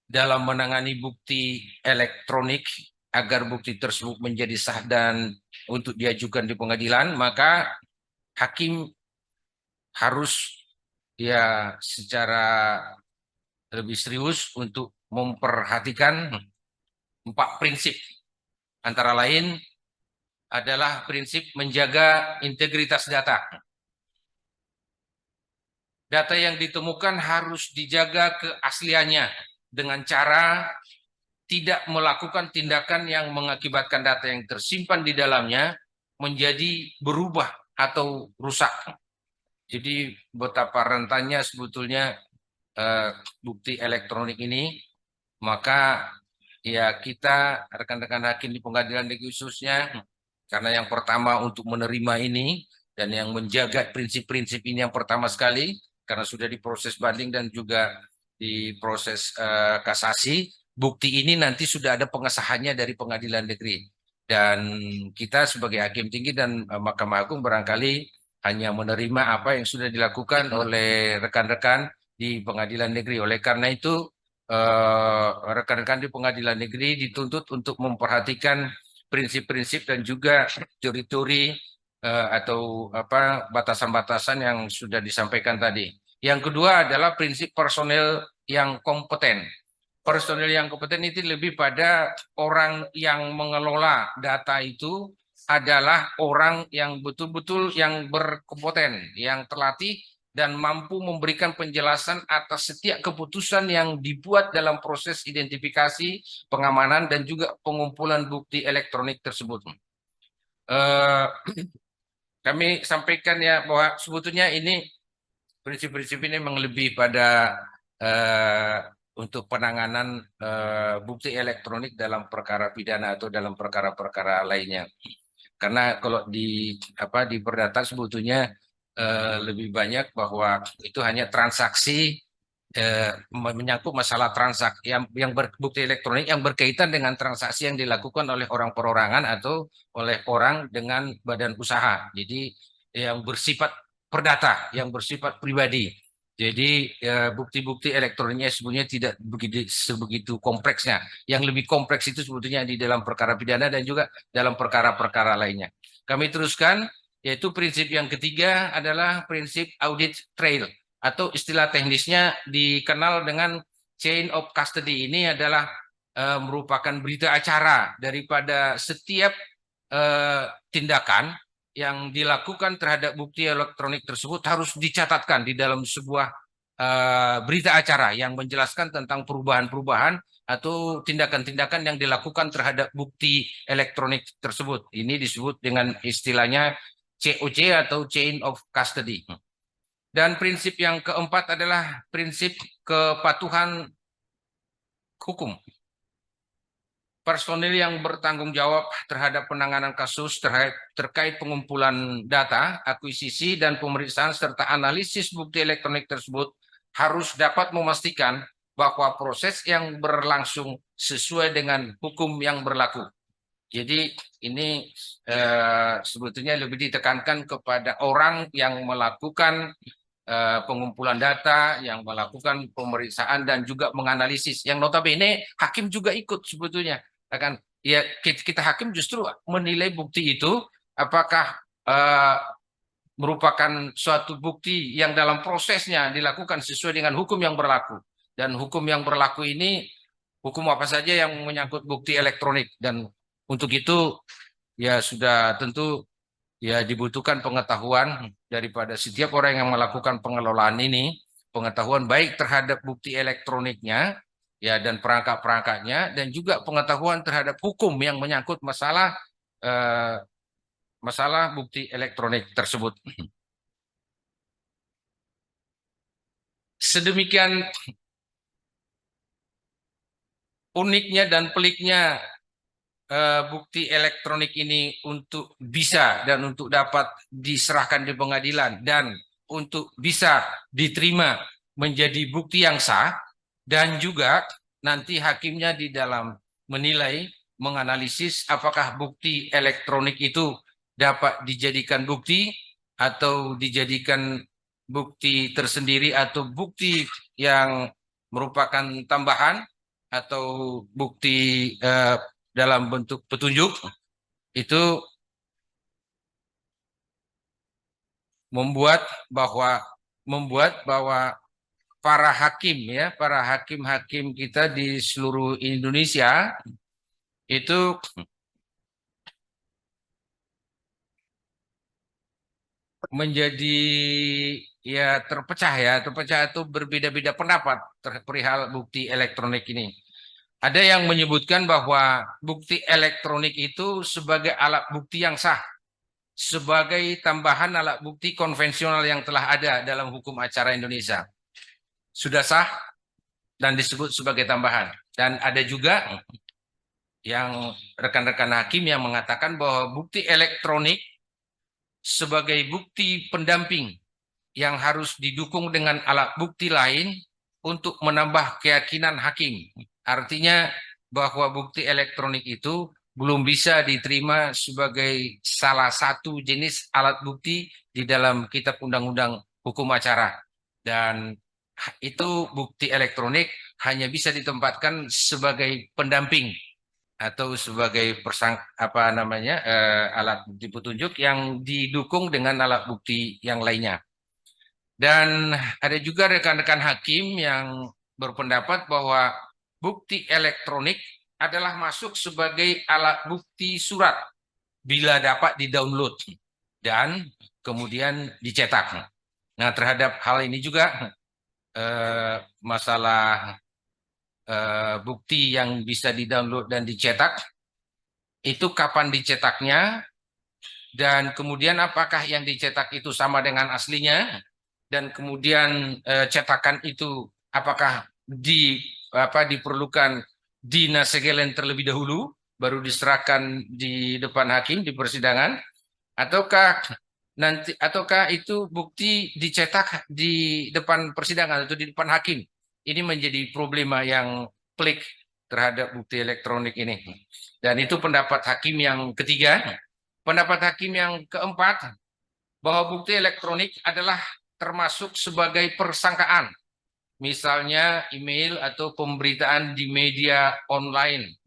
dalam menangani bukti elektronik agar bukti tersebut menjadi sah dan untuk diajukan di pengadilan. Maka hakim harus ya secara lebih serius untuk memperhatikan 4 prinsip. Antara lain adalah prinsip menjaga integritas data. Data yang ditemukan harus dijaga keasliannya dengan cara tidak melakukan tindakan yang mengakibatkan data yang tersimpan di dalamnya menjadi berubah atau rusak. Jadi betapa rentannya sebetulnya bukti elektronik ini, maka ya kita rekan-rekan hakim di pengadilan negeri khususnya, karena yang pertama untuk menerima ini dan yang menjaga prinsip-prinsip ini yang pertama sekali, karena sudah diproses banding dan juga diproses kasasi, bukti ini nanti sudah ada pengesahannya dari pengadilan negeri. Dan kita sebagai hakim tinggi dan Mahkamah Agung barangkali hanya menerima apa yang sudah dilakukan oleh rekan-rekan di pengadilan negeri. Oleh karena itu, rekan-rekan di pengadilan negeri dituntut untuk memperhatikan prinsip-prinsip dan juga teori-teori atau batasan-batasan yang sudah disampaikan tadi. Yang kedua adalah prinsip personel yang kompeten. Personel yang kompeten itu lebih pada orang yang mengelola data itu adalah orang yang betul-betul yang berkompeten, yang terlatih dan mampu memberikan penjelasan atas setiap keputusan yang dibuat dalam proses identifikasi, pengamanan, dan juga pengumpulan bukti elektronik tersebut. Kami sampaikan ya bahwa sebetulnya ini prinsip-prinsip ini memang lebih pada untuk penanganan bukti elektronik dalam perkara pidana atau dalam perkara-perkara lainnya. Karena kalau di perdata sebetulnya lebih banyak bahwa itu hanya transaksi menyangkut masalah transaksi yang berbukti elektronik yang berkaitan dengan transaksi yang dilakukan oleh orang perorangan atau oleh orang dengan badan usaha. Jadi yang bersifat perdata, yang bersifat pribadi. Jadi bukti-bukti elektroniknya sebenarnya tidak sebegitu kompleksnya. Yang lebih kompleks itu sebetulnya di dalam perkara pidana dan juga dalam perkara-perkara lainnya. Kami teruskan, yaitu prinsip yang ketiga adalah prinsip audit trail atau istilah teknisnya dikenal dengan chain of custody. Ini adalah merupakan berita acara daripada setiap tindakan yang dilakukan terhadap bukti elektronik tersebut harus dicatatkan di dalam sebuah berita acara yang menjelaskan tentang perubahan-perubahan atau tindakan-tindakan yang dilakukan terhadap bukti elektronik tersebut. Ini disebut dengan istilahnya COC atau Chain of Custody. Dan prinsip yang keempat adalah prinsip kepatuhan hukum. Personil yang bertanggung jawab terhadap penanganan kasus terkait pengumpulan data, akuisisi, dan pemeriksaan serta analisis bukti elektronik tersebut harus dapat memastikan bahwa proses yang berlangsung sesuai dengan hukum yang berlaku. Jadi ini sebetulnya lebih ditekankan kepada orang yang melakukan pengumpulan data, yang melakukan pemeriksaan dan juga menganalisis. Yang notabene hakim juga ikut sebetulnya. Akan ya kita hakim justru menilai bukti itu apakah merupakan suatu bukti yang dalam prosesnya dilakukan sesuai dengan hukum yang berlaku. Dan hukum yang berlaku ini hukum apa saja yang menyangkut bukti elektronik, dan untuk itu ya sudah tentu ya dibutuhkan pengetahuan daripada setiap orang yang melakukan pengelolaan ini, pengetahuan baik terhadap bukti elektroniknya ya dan perangkat-perangkatnya, dan juga pengetahuan terhadap hukum yang menyangkut masalah masalah bukti elektronik tersebut. Sedemikian uniknya dan peliknya bukti elektronik ini untuk bisa dan untuk dapat diserahkan di pengadilan dan untuk bisa diterima menjadi bukti yang sah, dan juga nanti hakimnya di dalam menilai, menganalisis apakah bukti elektronik itu dapat dijadikan bukti atau dijadikan bukti tersendiri atau bukti yang merupakan tambahan atau bukti dalam bentuk petunjuk. Itu membuat bahwa para hakim ya, para hakim-hakim kita di seluruh Indonesia itu menjadi ya terpecah itu berbeda-beda pendapat perihal bukti elektronik ini. Ada yang menyebutkan bahwa bukti elektronik itu sebagai alat bukti yang sah, sebagai tambahan alat bukti konvensional yang telah ada dalam hukum acara Indonesia. Sudah sah dan disebut sebagai tambahan. Dan ada juga yang rekan-rekan hakim yang mengatakan bahwa bukti elektronik sebagai bukti pendamping yang harus didukung dengan alat bukti lain untuk menambah keyakinan hakim. Artinya bahwa bukti elektronik itu belum bisa diterima sebagai salah satu jenis alat bukti di dalam Kitab Undang-Undang Hukum Acara. Dan itu bukti elektronik hanya bisa ditempatkan sebagai pendamping atau sebagai alat bukti petunjuk yang didukung dengan alat bukti yang lainnya. Dan ada juga rekan-rekan hakim yang berpendapat bahwa bukti elektronik adalah masuk sebagai alat bukti surat bila dapat di-download dan kemudian dicetak. Nah, terhadap hal ini juga masalah bukti yang bisa di-download dan dicetak, itu kapan dicetaknya, dan kemudian apakah yang dicetak itu sama dengan aslinya, dan kemudian cetakan itu apakah diperlukan dinasegelen terlebih dahulu, baru diserahkan di depan hakim di persidangan, ataukah itu bukti dicetak di depan persidangan atau di depan hakim. Ini menjadi problema yang pelik terhadap bukti elektronik ini. Dan itu pendapat hakim yang ketiga. Pendapat hakim yang keempat, bahwa bukti elektronik adalah termasuk sebagai persangkaan. Misalnya email atau pemberitaan di media online.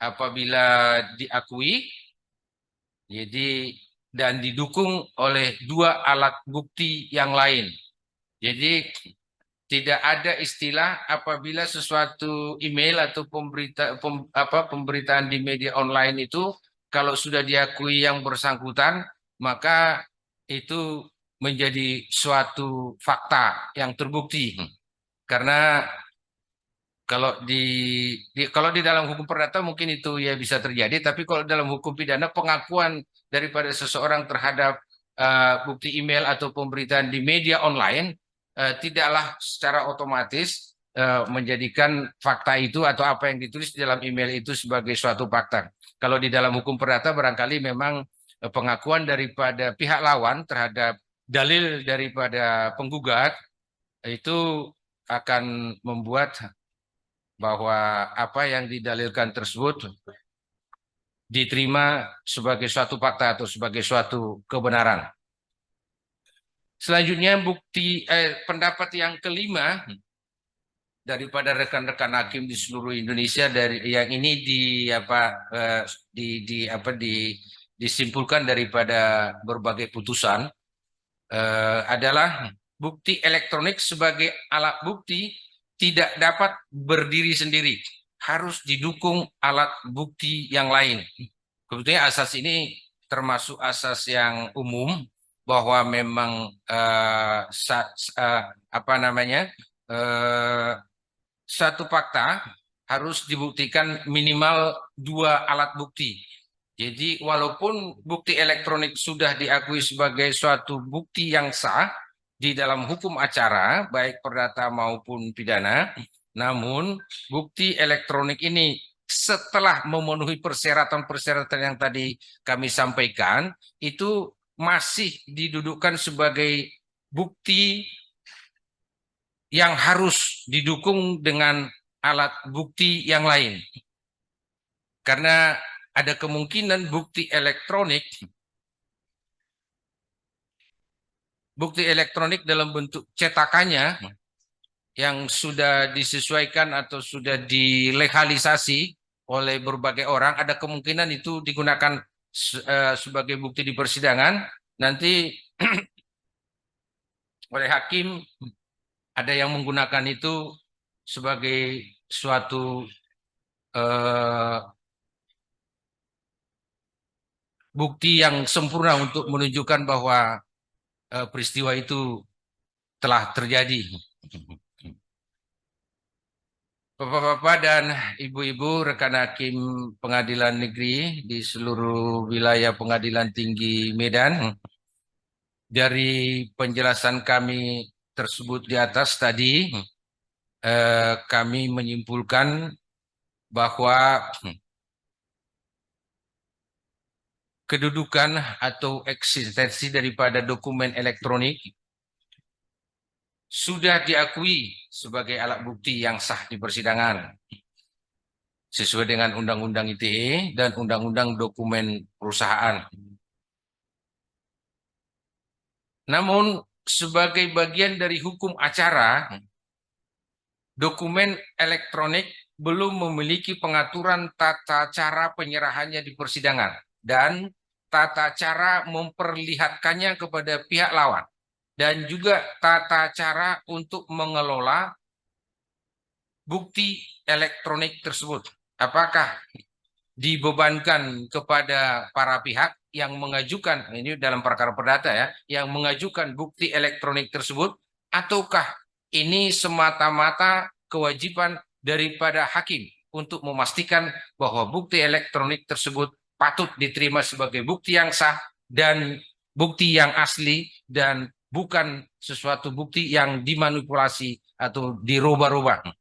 Apabila diakui, dan didukung oleh dua alat bukti yang lain. Jadi tidak ada istilah apabila sesuatu email atau pemberitaan di media online itu kalau sudah diakui yang bersangkutan, maka itu menjadi suatu fakta yang terbukti. Karena kalau di dalam hukum perdata mungkin itu ya bisa terjadi, tapi kalau dalam hukum pidana pengakuan daripada seseorang terhadap bukti email atau pemberitaan di media online tidaklah secara otomatis menjadikan fakta itu atau apa yang ditulis di dalam email itu sebagai suatu fakta. Kalau di dalam hukum perdata barangkali memang pengakuan daripada pihak lawan terhadap dalil daripada penggugat itu akan membuat bahwa apa yang didalilkan tersebut diterima sebagai suatu fakta atau sebagai suatu kebenaran. Selanjutnya pendapat yang kelima daripada rekan-rekan hakim di seluruh Indonesia dari yang ini disimpulkan daripada berbagai putusan adalah bukti elektronik sebagai alat bukti tidak dapat berdiri sendiri, harus didukung alat bukti yang lain. Kebetulan asas ini termasuk asas yang umum bahwa memang satu fakta harus dibuktikan minimal dua alat bukti. Jadi walaupun bukti elektronik sudah diakui sebagai suatu bukti yang sah di dalam hukum acara, baik perdata maupun pidana, namun bukti elektronik ini setelah memenuhi persyaratan-persyaratan yang tadi kami sampaikan, itu masih didudukkan sebagai bukti yang harus didukung dengan alat bukti yang lain. Karena ada kemungkinan bukti elektronik dalam bentuk cetakannya yang sudah disesuaikan atau sudah dilegalisasi oleh berbagai orang, ada kemungkinan itu digunakan sebagai bukti di persidangan. Nanti oleh hakim ada yang menggunakan itu sebagai suatu bukti yang sempurna untuk menunjukkan bahwa peristiwa itu telah terjadi. Bapak-bapak dan ibu-ibu rekan hakim pengadilan negeri di seluruh wilayah pengadilan tinggi Medan, dari penjelasan kami tersebut di atas tadi, kami menyimpulkan bahwa kedudukan atau eksistensi daripada dokumen elektronik sudah diakui sebagai alat bukti yang sah di persidangan sesuai dengan Undang-Undang ITE dan Undang-Undang Dokumen Perusahaan. Namun sebagai bagian dari hukum acara, dokumen elektronik belum memiliki pengaturan tata cara penyerahannya di persidangan dan tata cara memperlihatkannya kepada pihak lawan, dan juga tata cara untuk mengelola bukti elektronik tersebut. Apakah dibebankan kepada para pihak yang mengajukan, ini dalam perkara perdata ya, yang mengajukan bukti elektronik tersebut, ataukah ini semata-mata kewajiban daripada hakim untuk memastikan bahwa bukti elektronik tersebut patut diterima sebagai bukti yang sah dan bukti yang asli dan bukan sesuatu bukti yang dimanipulasi atau dirubah-rubah.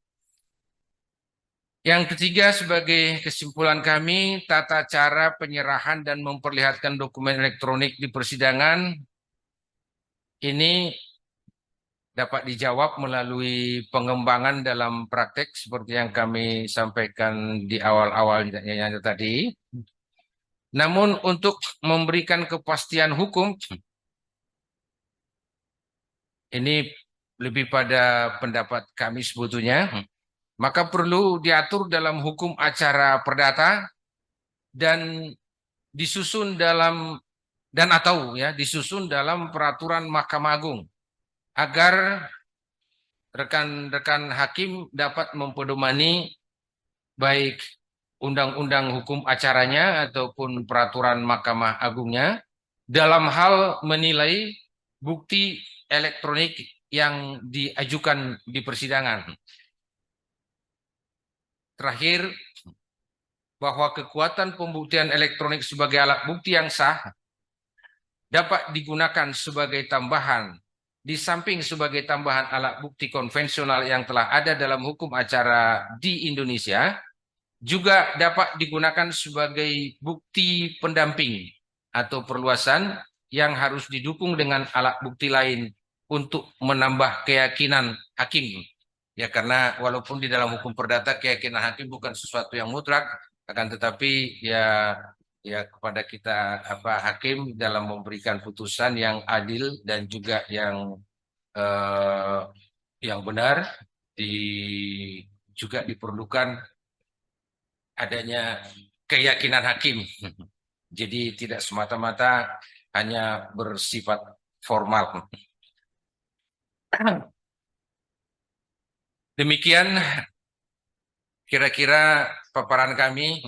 Yang ketiga, sebagai kesimpulan kami, tata cara penyerahan dan memperlihatkan dokumen elektronik di persidangan ini dapat dijawab melalui pengembangan dalam praktek seperti yang kami sampaikan di awal-awalnya tadi. Namun untuk memberikan kepastian hukum, ini lebih pada pendapat kami sebetulnya, maka perlu diatur dalam hukum acara perdata dan disusun dalam disusun dalam peraturan Mahkamah Agung agar rekan-rekan hakim dapat mempedomani baik undang-undang hukum acaranya ataupun peraturan Mahkamah Agungnya dalam hal menilai bukti elektronik yang diajukan di persidangan. Terakhir, bahwa kekuatan pembuktian elektronik sebagai alat bukti yang sah dapat digunakan sebagai tambahan, di samping sebagai tambahan alat bukti konvensional yang telah ada dalam hukum acara di Indonesia, juga dapat digunakan sebagai bukti pendamping atau perluasan yang harus didukung dengan alat bukti lain untuk menambah keyakinan hakim. Ya, karena walaupun di dalam hukum perdata keyakinan hakim bukan sesuatu yang mutlak, akan tetapi ya kepada kita hakim dalam memberikan putusan yang adil dan juga yang benar, juga diperlukan adanya keyakinan hakim. Jadi tidak semata-mata hanya bersifat formal. Demikian kira-kira paparan kami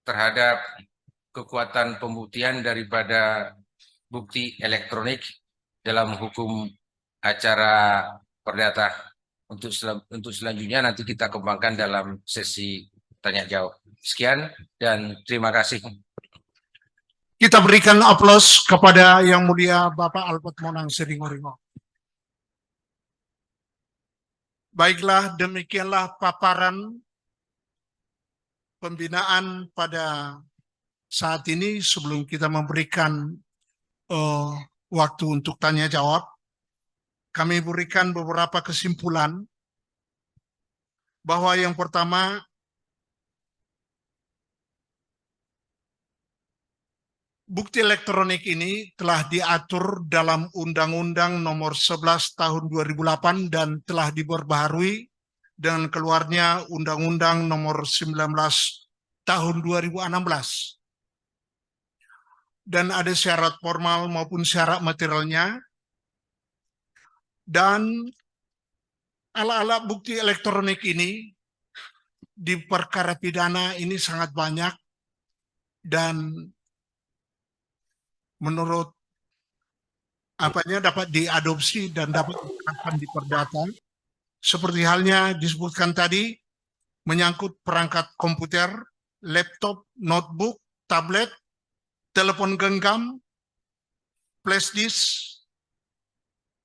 terhadap kekuatan pembuktian daripada bukti elektronik dalam hukum acara perdata. Untuk selanjutnya nanti kita kembangkan dalam sesi tanya jawab. Sekian dan terima kasih. Kita berikan aplaus kepada Yang Mulia Bapak Albert Monang Siringoringo. Baiklah, demikianlah paparan pembinaan pada saat ini. Sebelum kita memberikan waktu untuk tanya jawab, kami berikan beberapa kesimpulan bahwa yang pertama, bukti elektronik ini telah diatur dalam Undang-Undang Nomor 11 Tahun 2008 dan telah diperbaharui dengan keluarnya Undang-Undang Nomor 19 Tahun 2016. Dan ada syarat formal maupun syarat materialnya. Dan alat-alat bukti elektronik ini di perkara pidana ini sangat banyak dan menurut dapat diadopsi dan dapat diterapkan di perdata. Seperti halnya disebutkan tadi, menyangkut perangkat komputer, laptop, notebook, tablet, telepon genggam, flash disk,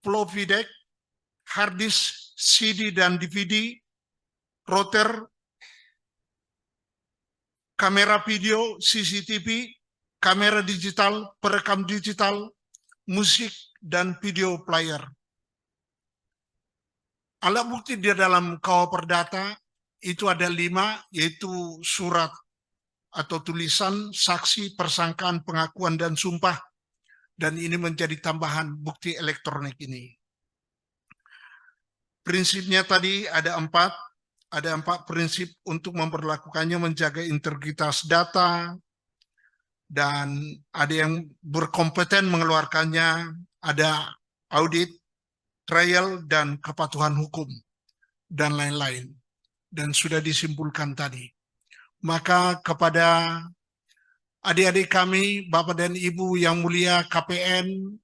floppy disk, hard disk, CD dan DVD, router, kamera video, CCTV, kamera digital, perekam digital, musik, dan video player. Alat bukti di dalam KUH Perdata itu ada 5, yaitu surat atau tulisan, saksi, persangkaan, pengakuan, dan sumpah. Dan ini menjadi tambahan bukti elektronik ini. Prinsipnya tadi ada 4 prinsip untuk memperlakukannya, menjaga integritas data, dan ada yang berkompeten mengeluarkannya, ada audit, trial, dan kepatuhan hukum, dan lain-lain. Dan sudah disimpulkan tadi. Maka kepada adik-adik kami, Bapak dan Ibu yang mulia KPN,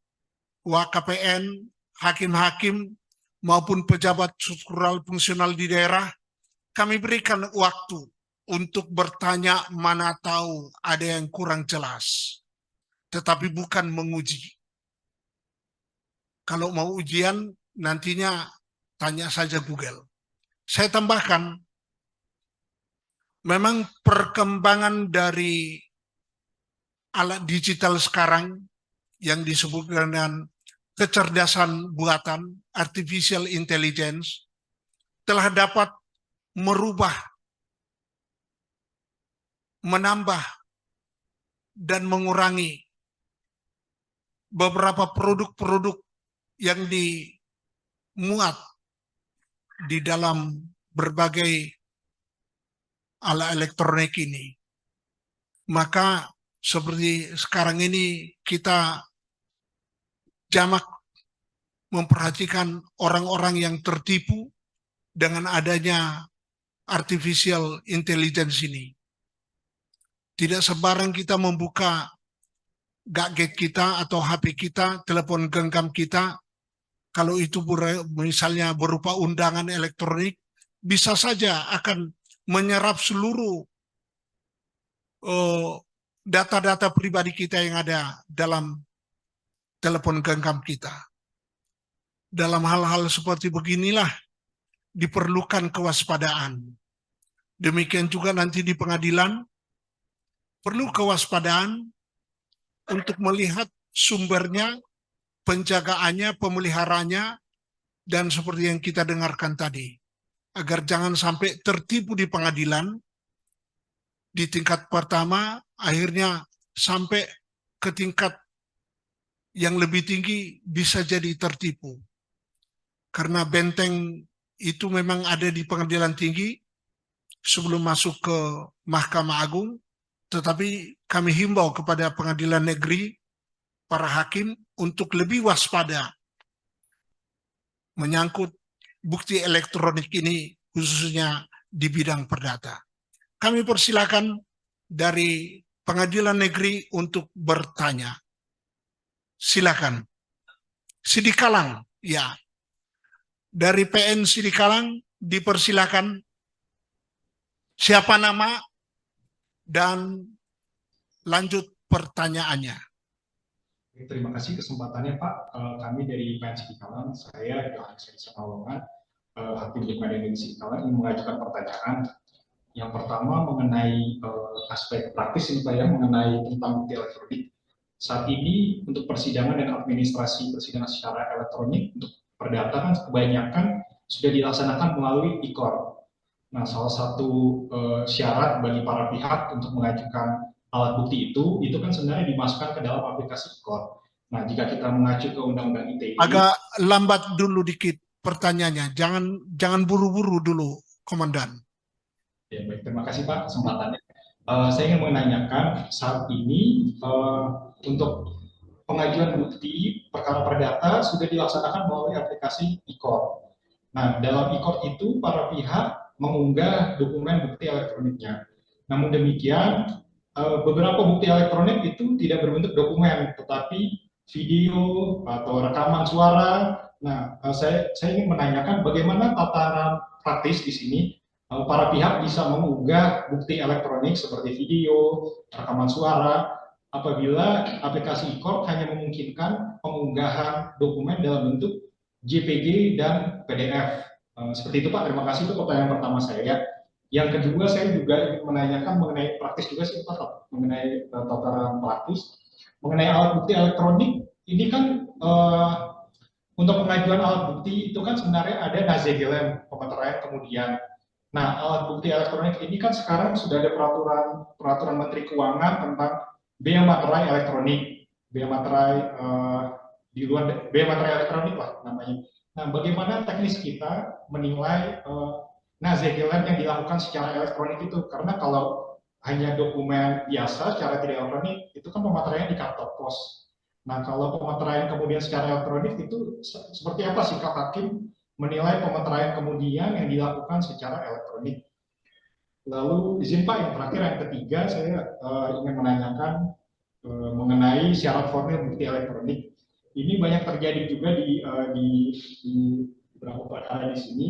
WKPN, hakim-hakim, maupun pejabat struktural fungsional di daerah, kami berikan waktu untuk bertanya mana tahu ada yang kurang jelas. Tetapi bukan menguji. Kalau mau ujian, nantinya tanya saja Google. Saya tambahkan, memang perkembangan dari alat digital sekarang yang disebut dengan kecerdasan buatan, artificial intelligence, telah dapat merubah, menambah, dan mengurangi beberapa produk-produk yang dimuat di dalam berbagai alat elektronik ini. Maka seperti sekarang ini kita jamak memperhatikan orang-orang yang tertipu dengan adanya artificial intelligence ini. Tidak sembarang kita membuka gadget kita atau HP kita, telepon genggam kita, kalau itu misalnya berupa undangan elektronik, bisa saja akan menyerap seluruh data-data pribadi kita yang ada dalam telepon genggam kita. Dalam hal-hal seperti beginilah diperlukan kewaspadaan. Demikian juga nanti di pengadilan, perlu kewaspadaan untuk melihat sumbernya, penjagaannya, pemeliharaannya, dan seperti yang kita dengarkan tadi. Agar jangan sampai tertipu di pengadilan, di tingkat pertama, akhirnya sampai ke tingkat yang lebih tinggi bisa jadi tertipu. Karena benteng itu memang ada di pengadilan tinggi sebelum masuk ke Mahkamah Agung, tetapi kami himbau kepada pengadilan negeri, para hakim untuk lebih waspada menyangkut bukti elektronik ini, khususnya di bidang perdata. Kami persilakan dari pengadilan negeri untuk bertanya. Silakan. Sidikalang, ya. Dari PN Sidikalang dipersilakan siapa nama dan lanjut pertanyaannya. Terima kasih kesempatannya Pak. Kami dari PN Sidikalang, saya Johannes Samalongan, Hakim di Pengadilan Negeri Sidikalang, ingin mengajukan pertanyaan. Yang pertama mengenai aspek praktis ini Pak ya, mengenai tentang bukti elektronik. Saat ini untuk persidangan dan administrasi persidangan secara elektronik untuk perdata kan kebanyakan sudah dilaksanakan melalui e-court. Nah, salah satu syarat bagi para pihak untuk mengajukan alat bukti itu kan sebenarnya dimasukkan ke dalam aplikasi e-court. Nah, jika kita mengacu ke Undang-Undang ITE, agak lambat dulu dikit pertanyaannya, jangan buru-buru dulu, Komandan. Ya, baik, terima kasih Pak kesempatannya. Saya ingin menanyakan saat ini untuk pengajuan bukti perkara perdata sudah dilaksanakan melalui aplikasi e-court. Nah, dalam e-court itu para pihak mengunggah dokumen bukti elektroniknya. Namun demikian, beberapa bukti elektronik itu tidak berbentuk dokumen, tetapi video atau rekaman suara. Nah, saya ingin menanyakan bagaimana tataran praktis di sini para pihak bisa mengunggah bukti elektronik seperti video, rekaman suara, apabila aplikasi e-court hanya memungkinkan pengunggahan dokumen dalam bentuk JPG dan PDF. Seperti itu Pak, terima kasih. Itu pertanyaan pertama saya. Yang kedua, saya juga ingin menanyakan mengenai praktis juga sih Pak, mengenai tataran praktis. Mengenai alat bukti elektronik, ini kan untuk pengajuan alat bukti itu kan sebenarnya ada nazegelen, pemeteraian kemudian. Nah, alat bukti elektronik ini kan sekarang sudah ada peraturan Menteri Keuangan tentang bea materai elektronik, bea materai di luar bea materai elektronik lah namanya. Nah, bagaimana teknis kita menilai nazegelen yang dilakukan secara elektronik itu? Karena kalau hanya dokumen biasa secara tidak elektronik itu kan pemateraian di kantor pos. Nah, kalau pemateraian kemudian secara elektronik itu seperti apa sikap hakim menilai pemeteraian kemudian yang dilakukan secara elektronik? Lalu izin Pak, yang terakhir yang ketiga saya ingin menanyakan mengenai syarat formil bukti elektronik. Ini banyak terjadi juga di beberapa perkara di sini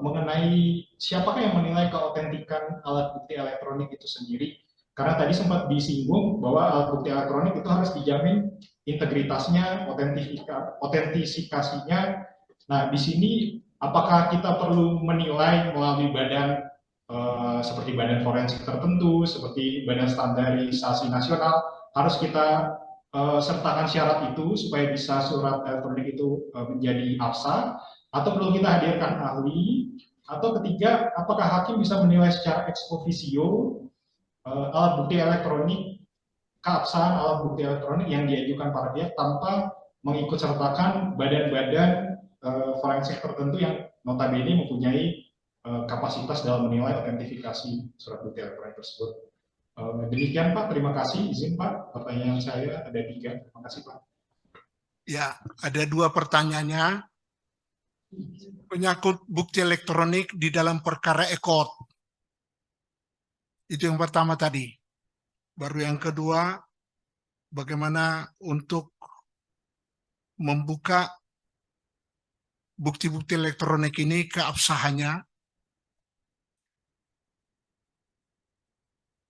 mengenai siapakah yang menilai keautentikan alat bukti elektronik itu sendiri. Karena tadi sempat disinggung bahwa alat bukti elektronik itu harus dijamin integritasnya, otentifikasinya. Nah, di sini apakah kita perlu menilai melalui badan seperti badan forensik tertentu, seperti badan standarisasi nasional, harus kita sertakan syarat itu supaya bisa surat elektronik itu menjadi absah, atau perlu kita hadirkan ahli, atau ketiga, apakah hakim bisa menilai secara ex officio alat bukti elektronik, keabsahan alat bukti elektronik yang diajukan para pihak tanpa mengikut sertakan badan-badan forensik tertentu yang notabene mempunyai kapasitas dalam menilai autentifikasi surat bukti elektronik tersebut. Demikian Pak, terima kasih. Izin Pak, pertanyaan saya ada 3. Terima kasih Pak. Ya, ada 2 pertanyaannya. Penyangkut bukti elektronik di dalam perkara ekot. Itu yang pertama tadi. Baru yang kedua, bagaimana untuk membuka bukti-bukti elektronik ini keabsahannya,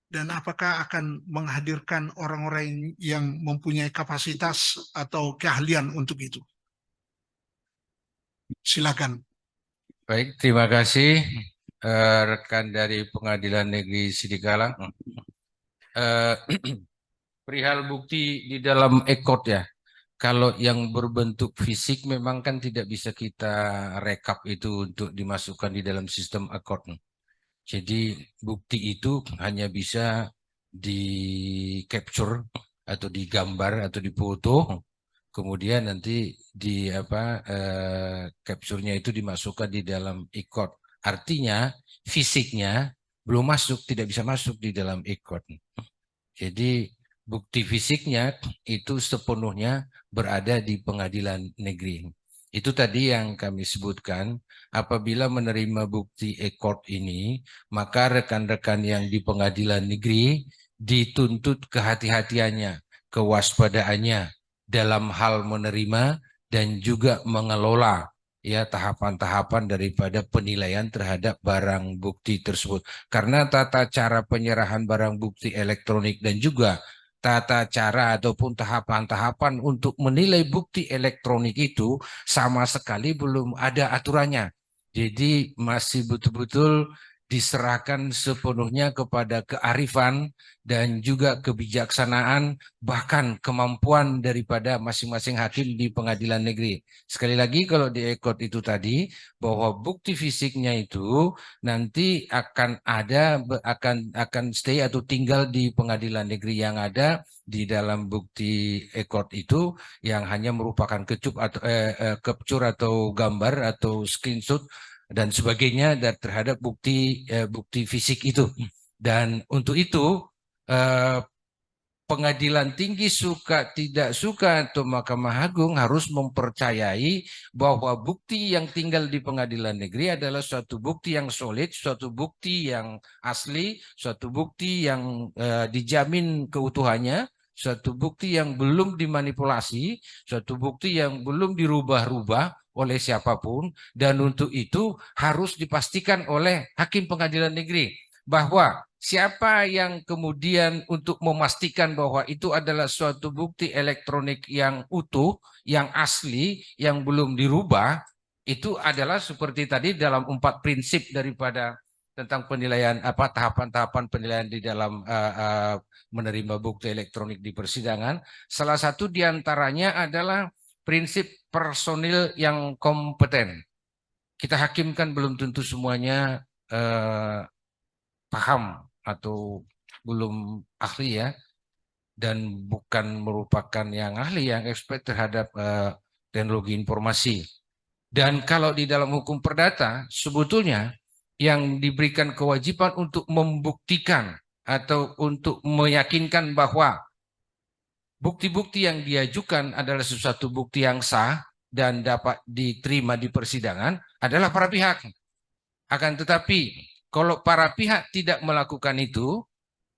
dan apakah akan menghadirkan orang-orang yang mempunyai kapasitas atau keahlian untuk itu. Silakan. Baik, terima kasih rekan dari Pengadilan Negeri Sidikalang. Perihal bukti di dalam ekot ya. Kalau yang berbentuk fisik memang kan tidak bisa kita rekap itu untuk dimasukkan di dalam sistem ekot. Jadi bukti itu hanya bisa di capture atau digambar atau difoto, kemudian nanti di capture-nya itu dimasukkan di dalam ekot. Artinya fisiknya belum masuk, tidak bisa masuk di dalam ekot. Jadi bukti fisiknya itu sepenuhnya berada di pengadilan negeri. Itu tadi yang kami sebutkan, apabila menerima bukti ekot ini, maka rekan-rekan yang di pengadilan negeri dituntut kehati-hatiannya, kewaspadaannya dalam hal menerima dan juga mengelola ya tahapan-tahapan daripada penilaian terhadap barang bukti tersebut. Karena tata cara penyerahan barang bukti elektronik dan juga tata cara ataupun tahapan-tahapan untuk menilai bukti elektronik itu sama sekali belum ada aturannya. Jadi masih betul-betul diserahkan sepenuhnya kepada kearifan dan juga kebijaksanaan bahkan kemampuan daripada masing-masing hakim di pengadilan negeri. Sekali lagi kalau di ekot itu tadi bahwa bukti fisiknya itu nanti akan ada akan stay atau tinggal di pengadilan negeri yang ada di dalam bukti ekot itu yang hanya merupakan capture atau gambar atau screenshot dan sebagainya terhadap bukti fisik itu. Dan untuk itu Pengadilan tinggi suka tidak suka atau Mahkamah Agung harus mempercayai bahwa bukti yang tinggal di pengadilan negeri adalah suatu bukti yang solid, suatu bukti yang asli, suatu bukti yang dijamin keutuhannya, suatu bukti yang belum dimanipulasi, suatu bukti yang belum dirubah-rubah oleh siapapun, dan untuk itu harus dipastikan oleh hakim pengadilan negeri bahwa siapa yang kemudian untuk memastikan bahwa itu adalah suatu bukti elektronik yang utuh, yang asli, yang belum dirubah, itu adalah seperti tadi dalam 4 prinsip daripada tentang penilaian tahapan-tahapan penilaian di dalam menerima bukti elektronik di persidangan. Salah satu diantaranya adalah prinsip personil yang kompeten. Kita hakim kan belum tentu semuanya paham atau belum ahli ya, dan bukan merupakan yang ahli, yang expert terhadap teknologi informasi. Dan kalau di dalam hukum perdata sebetulnya yang diberikan kewajiban untuk membuktikan atau untuk meyakinkan bahwa bukti-bukti yang diajukan adalah sesuatu bukti yang sah dan dapat diterima di persidangan adalah para pihak. Akan tetapi Kalau para pihak tidak melakukan itu,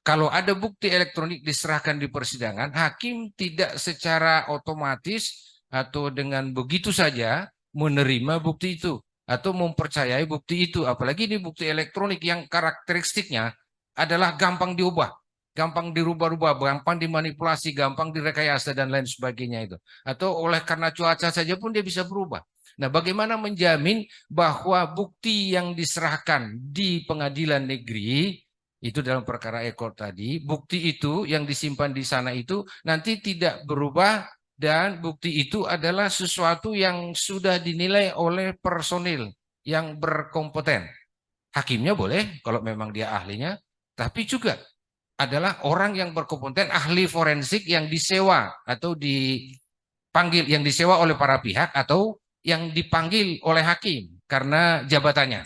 kalau ada bukti elektronik diserahkan di persidangan, hakim tidak secara otomatis atau dengan begitu saja menerima bukti itu atau mempercayai bukti itu. Apalagi ini bukti elektronik yang karakteristiknya adalah gampang diubah, gampang dirubah-rubah, gampang dimanipulasi, gampang direkayasa dan lain sebagainya itu. Atau oleh karena cuaca saja pun dia bisa berubah. Nah, bagaimana menjamin bahwa bukti yang diserahkan di pengadilan negeri itu dalam perkara ekor tadi, bukti itu yang disimpan di sana itu nanti tidak berubah dan bukti itu adalah sesuatu yang sudah dinilai oleh personil yang berkompeten. Hakimnya boleh kalau memang dia ahlinya, tapi juga adalah orang yang berkompeten, ahli forensik yang disewa atau dipanggil, yang disewa oleh para pihak atau yang dipanggil oleh hakim karena jabatannya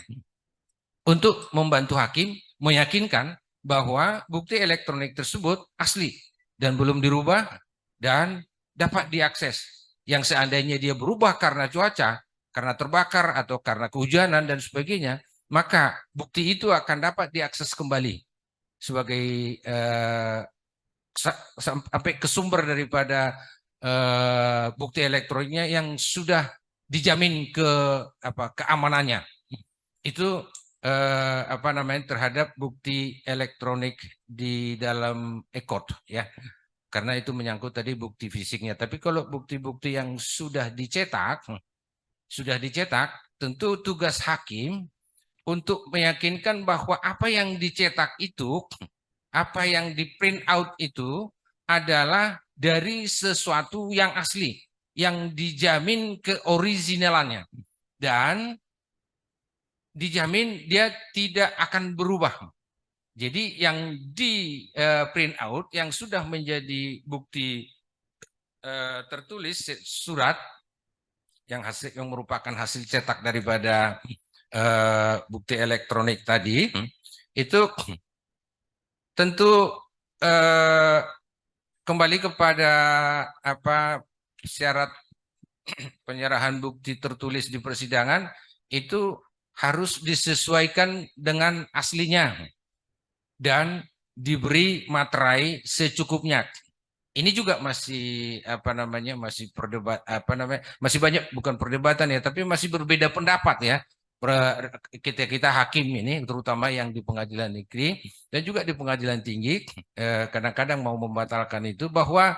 untuk membantu hakim meyakinkan bahwa bukti elektronik tersebut asli dan belum dirubah dan dapat diakses. Yang seandainya dia berubah karena cuaca, karena terbakar atau karena kehujanan dan sebagainya, maka bukti itu akan dapat diakses kembali sebagai sampai ke sumber daripada bukti elektroniknya yang sudah dijamin keamanannya. Itu terhadap bukti elektronik di dalam ekot ya, karena itu menyangkut tadi bukti fisiknya. Tapi kalau bukti-bukti yang sudah dicetak, tentu tugas hakim untuk meyakinkan bahwa apa yang dicetak itu, apa yang di print out itu adalah dari sesuatu yang asli, yang dijamin keoriginalannya dan dijamin dia tidak akan berubah. Jadi yang di print out yang sudah menjadi bukti tertulis surat yang merupakan hasil cetak daripada bukti elektronik tadi itu tentu kembali kepada syarat penyerahan bukti tertulis di persidangan itu harus disesuaikan dengan aslinya dan diberi materai secukupnya. Ini juga masih masih masih banyak, bukan perdebatan ya, tapi masih berbeda pendapat ya. Kita hakim ini, terutama yang di pengadilan negeri dan juga di pengadilan tinggi, kadang-kadang mau membatalkan itu, bahwa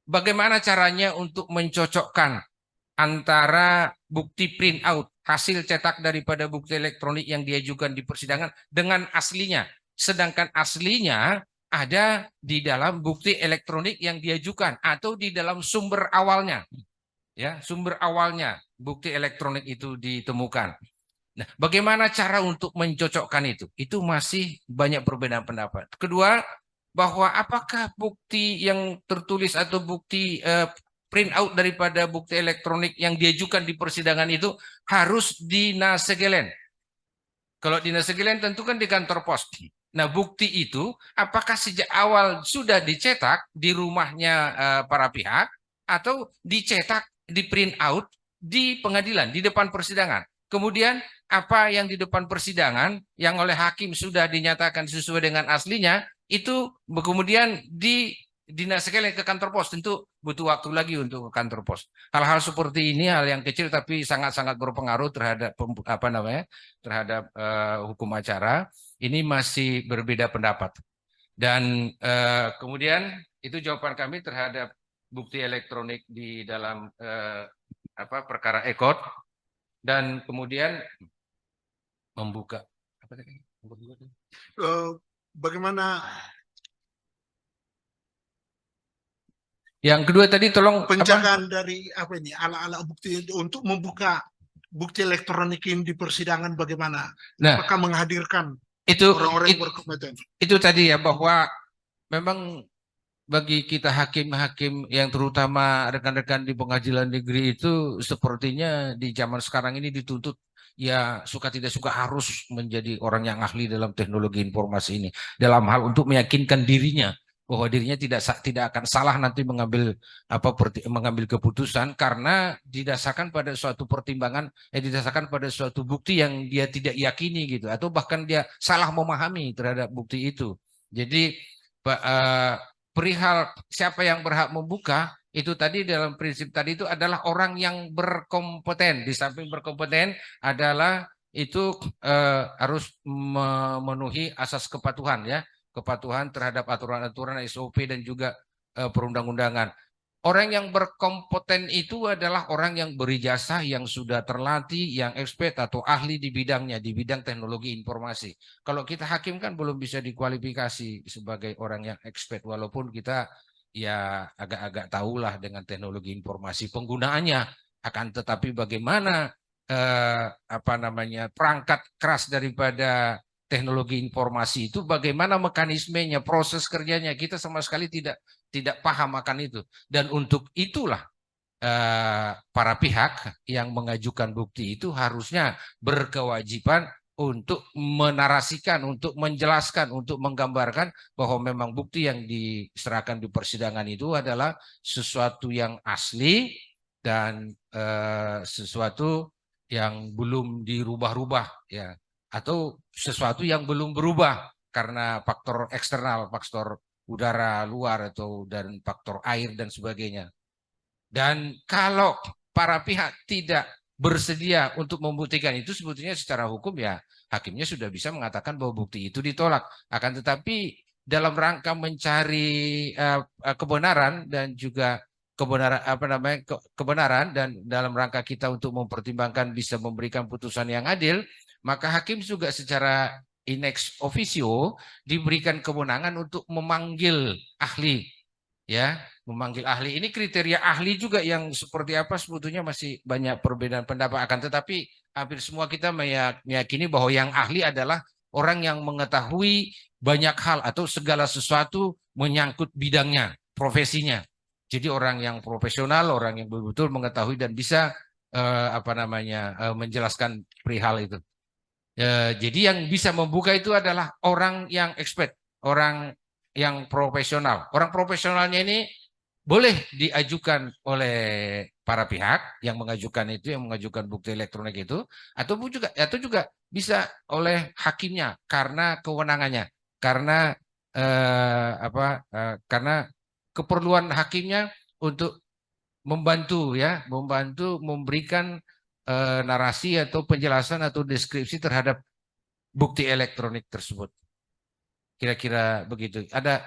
bagaimana caranya untuk mencocokkan antara bukti print out, hasil cetak daripada bukti elektronik yang diajukan di persidangan dengan aslinya. Sedangkan aslinya ada di dalam bukti elektronik yang diajukan atau di dalam sumber awalnya. Ya, sumber awalnya bukti elektronik itu ditemukan. Nah, bagaimana cara untuk mencocokkan itu? Itu masih banyak perbedaan pendapat. Kedua, bahwa apakah bukti yang tertulis atau bukti print out daripada bukti elektronik yang diajukan di persidangan itu harus dinasegelen. Kalau dinasegelen tentu kan di kantor pos. Nah, bukti itu apakah sejak awal sudah dicetak di rumahnya para pihak atau dicetak, di print out di pengadilan, di depan persidangan. Kemudian apa yang di depan persidangan yang oleh hakim sudah dinyatakan sesuai dengan aslinya, itu kemudian dinasegelen ke kantor pos. Tentu butuh waktu lagi untuk ke kantor pos. Hal-hal seperti ini hal yang kecil tapi sangat-sangat berpengaruh terhadap terhadap hukum acara. Ini masih berbeda pendapat. Dan kemudian itu jawaban kami terhadap bukti elektronik di dalam perkara ekot, dan kemudian membuka bagaimana yang kedua tadi, tolong penjagaan dari ala-ala bukti untuk membuka bukti elektronik ini di persidangan, bagaimana? Nah, apakah menghadirkan itu orang-orang yang berkompeten? Itu tadi ya, bahwa memang bagi kita hakim-hakim yang terutama rekan-rekan di pengadilan negeri itu sepertinya di zaman sekarang ini dituntut ya suka tidak suka harus menjadi orang yang ahli dalam teknologi informasi ini, dalam hal untuk meyakinkan dirinya bahwa dirinya tidak akan salah nanti mengambil mengambil keputusan karena didasarkan pada suatu pertimbangan, didasarkan pada suatu bukti yang dia tidak yakini gitu, atau bahkan dia salah memahami terhadap bukti itu. Jadi perihal siapa yang berhak membuka itu tadi dalam prinsip tadi itu adalah orang yang berkompeten. Di samping berkompeten adalah itu harus memenuhi asas kepatuhan ya. Kepatuhan terhadap aturan-aturan SOP dan juga perundang-undangan. Orang yang berkompeten itu adalah orang yang berijazah, yang sudah terlatih, yang expert atau ahli di bidangnya, di bidang teknologi informasi. Kalau kita hakim kan belum bisa dikualifikasi sebagai orang yang expert, walaupun kita ya agak-agak tahulah dengan teknologi informasi penggunaannya. Akan tetapi bagaimana perangkat keras daripada teknologi informasi itu, bagaimana mekanismenya, proses kerjanya, kita sama sekali tidak paham akan itu. Dan untuk itulah para pihak yang mengajukan bukti itu harusnya berkewajiban untuk menarasikan, untuk menjelaskan, untuk menggambarkan bahwa memang bukti yang diserahkan di persidangan itu adalah sesuatu yang asli dan sesuatu yang belum dirubah-rubah ya, atau sesuatu yang belum berubah karena faktor eksternal, faktor udara luar atau dan faktor air dan sebagainya. Dan kalau para pihak tidak bersedia untuk membuktikan itu, sebetulnya secara hukum ya hakimnya sudah bisa mengatakan bahwa bukti itu ditolak. Akan tetapi dalam rangka mencari kebenaran dan juga kebenaran dan dalam rangka kita untuk mempertimbangkan bisa memberikan putusan yang adil, maka hakim juga secara in ex officio diberikan kewenangan untuk memanggil ahli, ya, memanggil ahli. Ini kriteria ahli juga yang seperti apa sebetulnya masih banyak perbedaan pendapat. Akan tetapi hampir semua kita meyakini bahwa yang ahli adalah orang yang mengetahui banyak hal atau segala sesuatu menyangkut bidangnya, profesinya. Jadi orang yang profesional, orang yang betul-betul mengetahui dan bisa menjelaskan perihal itu. Jadi yang bisa membuka itu adalah orang yang expert, orang yang profesional. Orang profesionalnya ini boleh diajukan oleh para pihak yang mengajukan itu, yang mengajukan bukti elektronik itu, atau juga bisa oleh hakimnya karena kewenangannya, karena karena keperluan hakimnya untuk membantu memberikan narasi atau penjelasan atau deskripsi terhadap bukti elektronik tersebut. Kira-kira begitu. Ada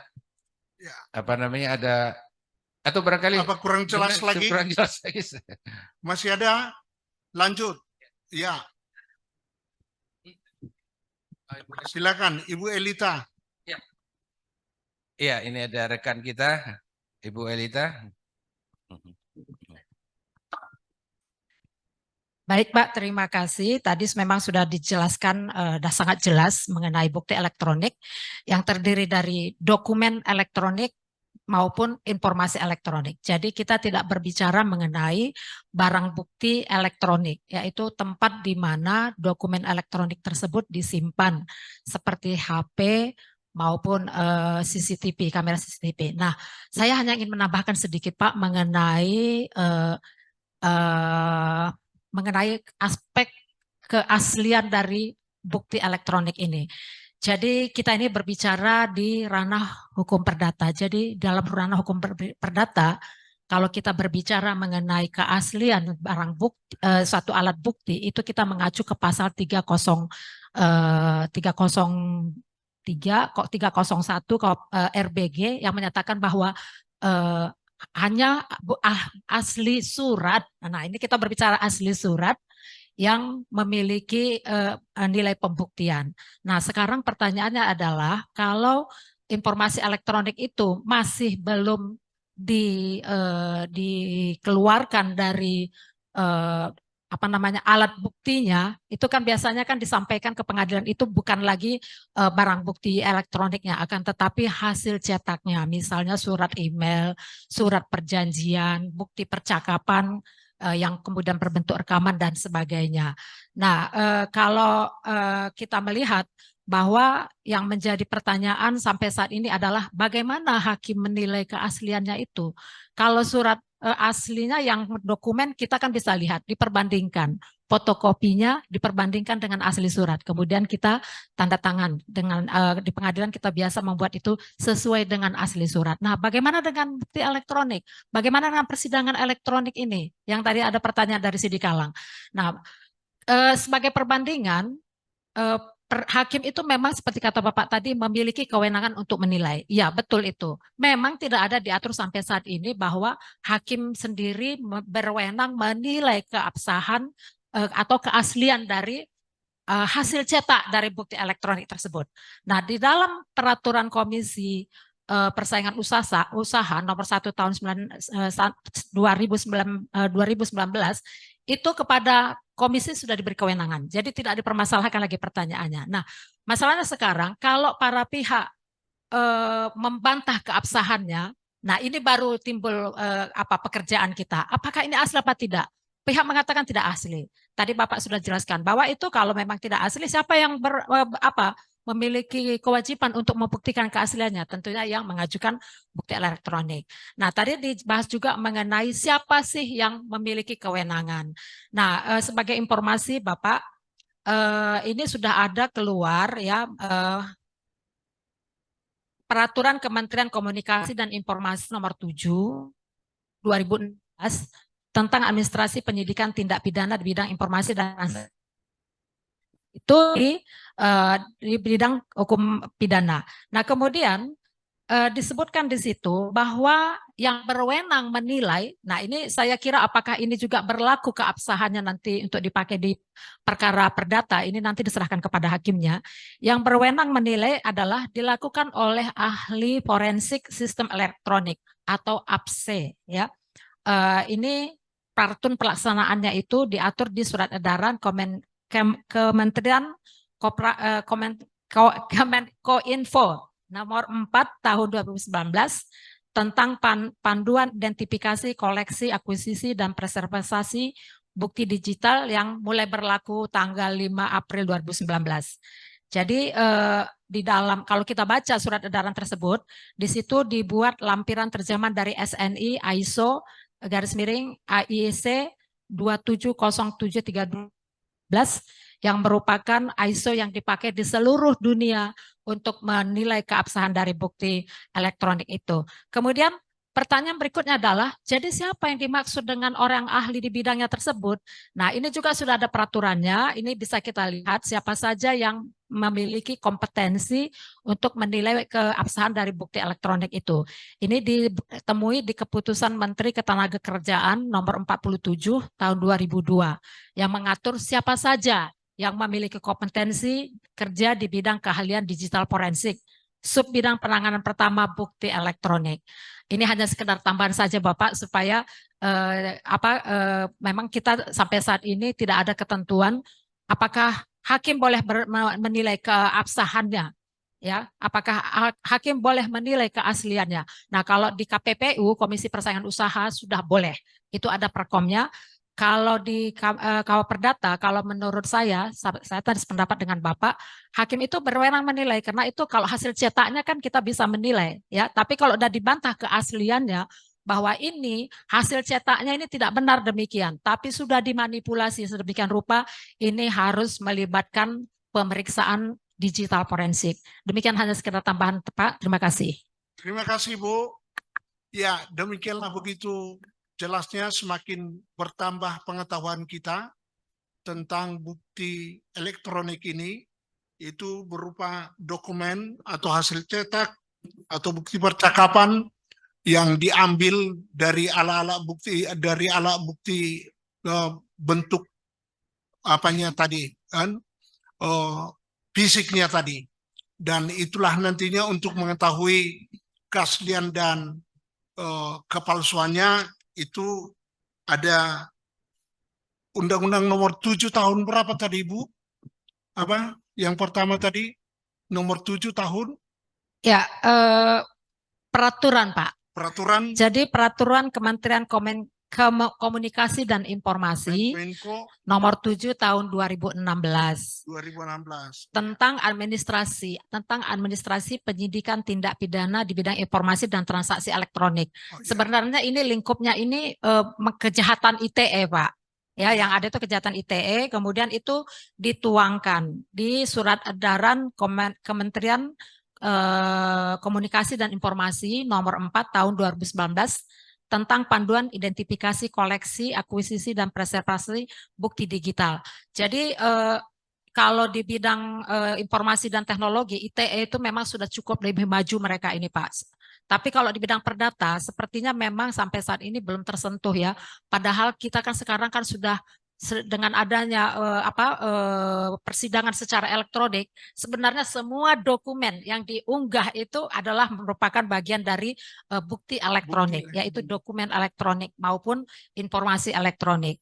Ya. ada atau barangkali Apa kurang jelas lagi? Kurang jelas lagi. Masih ada? Lanjut. Ya. Silakan Ibu Elita. Iya, ini ada rekan kita, Ibu Elita. Baik Pak, terima kasih. Tadi memang sudah dijelaskan, sudah sangat jelas mengenai bukti elektronik yang terdiri dari dokumen elektronik maupun informasi elektronik. Jadi kita tidak berbicara mengenai barang bukti elektronik, yaitu tempat di mana dokumen elektronik tersebut disimpan seperti HP, maupun CCTV, kamera CCTV. Nah, saya hanya ingin menambahkan sedikit Pak mengenai aspek keaslian dari bukti elektronik ini. Jadi kita ini berbicara di ranah hukum perdata. Jadi dalam ranah hukum perdata, kalau kita berbicara mengenai keaslian barang bukti, suatu alat bukti, itu kita mengacu ke pasal 301 RBG yang menyatakan bahwa hanya asli surat. Nah, ini kita berbicara asli surat yang memiliki nilai pembuktian. Nah, sekarang pertanyaannya adalah kalau informasi elektronik itu masih belum dikeluarkan dari alat buktinya, itu kan biasanya kan disampaikan ke pengadilan itu bukan lagi barang bukti elektroniknya, akan tetapi hasil cetaknya, misalnya surat email, surat perjanjian, bukti percakapan yang kemudian berbentuk rekaman dan sebagainya. Nah, kalau kita melihat bahwa yang menjadi pertanyaan sampai saat ini adalah bagaimana hakim menilai keasliannya itu. Kalau surat aslinya yang dokumen kita kan bisa lihat, diperbandingkan. Fotokopinya diperbandingkan dengan asli surat. Kemudian kita tanda tangan dengan di pengadilan kita biasa membuat itu sesuai dengan asli surat. Nah, bagaimana dengan bukti elektronik? Bagaimana dengan persidangan elektronik ini? Yang tadi ada pertanyaan dari Sidi Kalang. Nah, sebagai perbandingan, hakim itu memang seperti kata Bapak tadi memiliki kewenangan untuk menilai. Ya, betul itu. Memang tidak ada diatur sampai saat ini bahwa hakim sendiri berwenang menilai keabsahan atau keaslian dari hasil cetak dari bukti elektronik tersebut. Nah, di dalam peraturan Komisi Persaingan Usaha nomor 1 tahun 2019 itu kepada komisi sudah diberi kewenangan. Jadi tidak dipermasalahkan lagi pertanyaannya. Nah, masalahnya sekarang kalau para pihak membantah keabsahannya, nah ini baru timbul pekerjaan kita. Apakah ini asli apa tidak? Pihak mengatakan tidak asli. Tadi Bapak sudah jelaskan bahwa itu kalau memang tidak asli, siapa yang memiliki kewajiban untuk membuktikan keasliannya? Tentunya yang mengajukan bukti elektronik. Nah, tadi dibahas juga mengenai siapa sih yang memiliki kewenangan. Nah, sebagai informasi Bapak, ini sudah ada keluar ya Peraturan Kementerian Komunikasi dan Informasi nomor 7 2016 tentang administrasi penyidikan tindak pidana di bidang informasi dan itu di bidang hukum pidana. Nah, kemudian disebutkan di situ bahwa yang berwenang menilai, nah ini saya kira apakah ini juga berlaku keabsahannya nanti untuk dipakai di perkara perdata, ini nanti diserahkan kepada hakimnya. Yang berwenang menilai adalah dilakukan oleh ahli forensik sistem elektronik atau APSE. Ya. Ini peraturan pelaksanaannya itu diatur di surat edaran Kementerian Kominfo nomor 4 tahun 2019 tentang panduan identifikasi, koleksi, akuisisi, dan preservasi bukti digital yang mulai berlaku tanggal 5 April 2019. Jadi di dalam kalau kita baca surat edaran tersebut, di situ dibuat lampiran terjemahan dari SNI, ISO /AIEC 270713 yang merupakan ISO yang dipakai di seluruh dunia untuk menilai keabsahan dari bukti elektronik itu. Kemudian pertanyaan berikutnya adalah, jadi siapa yang dimaksud dengan orang ahli di bidangnya tersebut? Nah, ini juga sudah ada peraturannya, ini bisa kita lihat siapa saja yang memiliki kompetensi untuk menilai keabsahan dari bukti elektronik itu. Ini ditemui di Keputusan Menteri Ketenagakerjaan nomor 47 tahun 2002 yang mengatur siapa saja yang memiliki kompetensi kerja di bidang keahlian digital forensik, sub bidang penanganan pertama bukti elektronik. Ini hanya sekedar tambahan saja Bapak supaya memang kita sampai saat ini tidak ada ketentuan apakah hakim boleh menilai keabsahannya, ya? Apakah hakim boleh menilai keasliannya? Nah, kalau di KPPU Komisi Persaingan Usaha sudah boleh, itu ada perkomnya. Kalau di KUH Perdata, kalau menurut saya tadi sependapat dengan Bapak, hakim itu berwenang menilai karena itu kalau hasil cetaknya kan kita bisa menilai, ya. Tapi kalau sudah dibantah keasliannya bahwa ini hasil cetaknya ini tidak benar demikian, tapi sudah dimanipulasi sedemikian rupa, ini harus melibatkan pemeriksaan digital forensik. Demikian hanya sekedar tambahan Pak. Terima kasih. Terima kasih Bu. Ya, demikianlah begitu jelasnya semakin bertambah pengetahuan kita tentang bukti elektronik ini, itu berupa dokumen atau hasil cetak atau bukti percakapan yang diambil dari alat-alat bukti bentuk apanya tadi kan fisiknya tadi, dan itulah nantinya untuk mengetahui keaslian dan kepalsuannya itu ada Undang-Undang nomor 7 tahun berapa tadi Bu? Apa yang pertama tadi nomor 7 tahun? Ya, peraturan Pak. Peraturan. Jadi peraturan Kementerian Komunikasi dan Informasi Menko nomor 7 tahun 2016 2016. tentang administrasi penyidikan tindak pidana di bidang informasi dan transaksi elektronik. Oh, ya. Sebenarnya ini lingkupnya ini kejahatan ITE, Pak. Ya, yang ada itu kejahatan ITE, kemudian itu dituangkan di surat edaran Kementerian Komunikasi dan Informasi nomor 4 tahun 2019 tentang panduan identifikasi, koleksi, akuisisi, dan preservasi bukti digital. Jadi kalau di bidang informasi dan teknologi, ITE itu memang sudah cukup lebih maju mereka ini, Pak. Tapi kalau di bidang perdata, sepertinya memang sampai saat ini belum tersentuh ya. Padahal kita kan sekarang kan sudah dengan adanya persidangan secara elektronik, sebenarnya semua dokumen yang diunggah itu adalah merupakan bagian dari bukti elektronik, yaitu dokumen elektronik maupun informasi elektronik.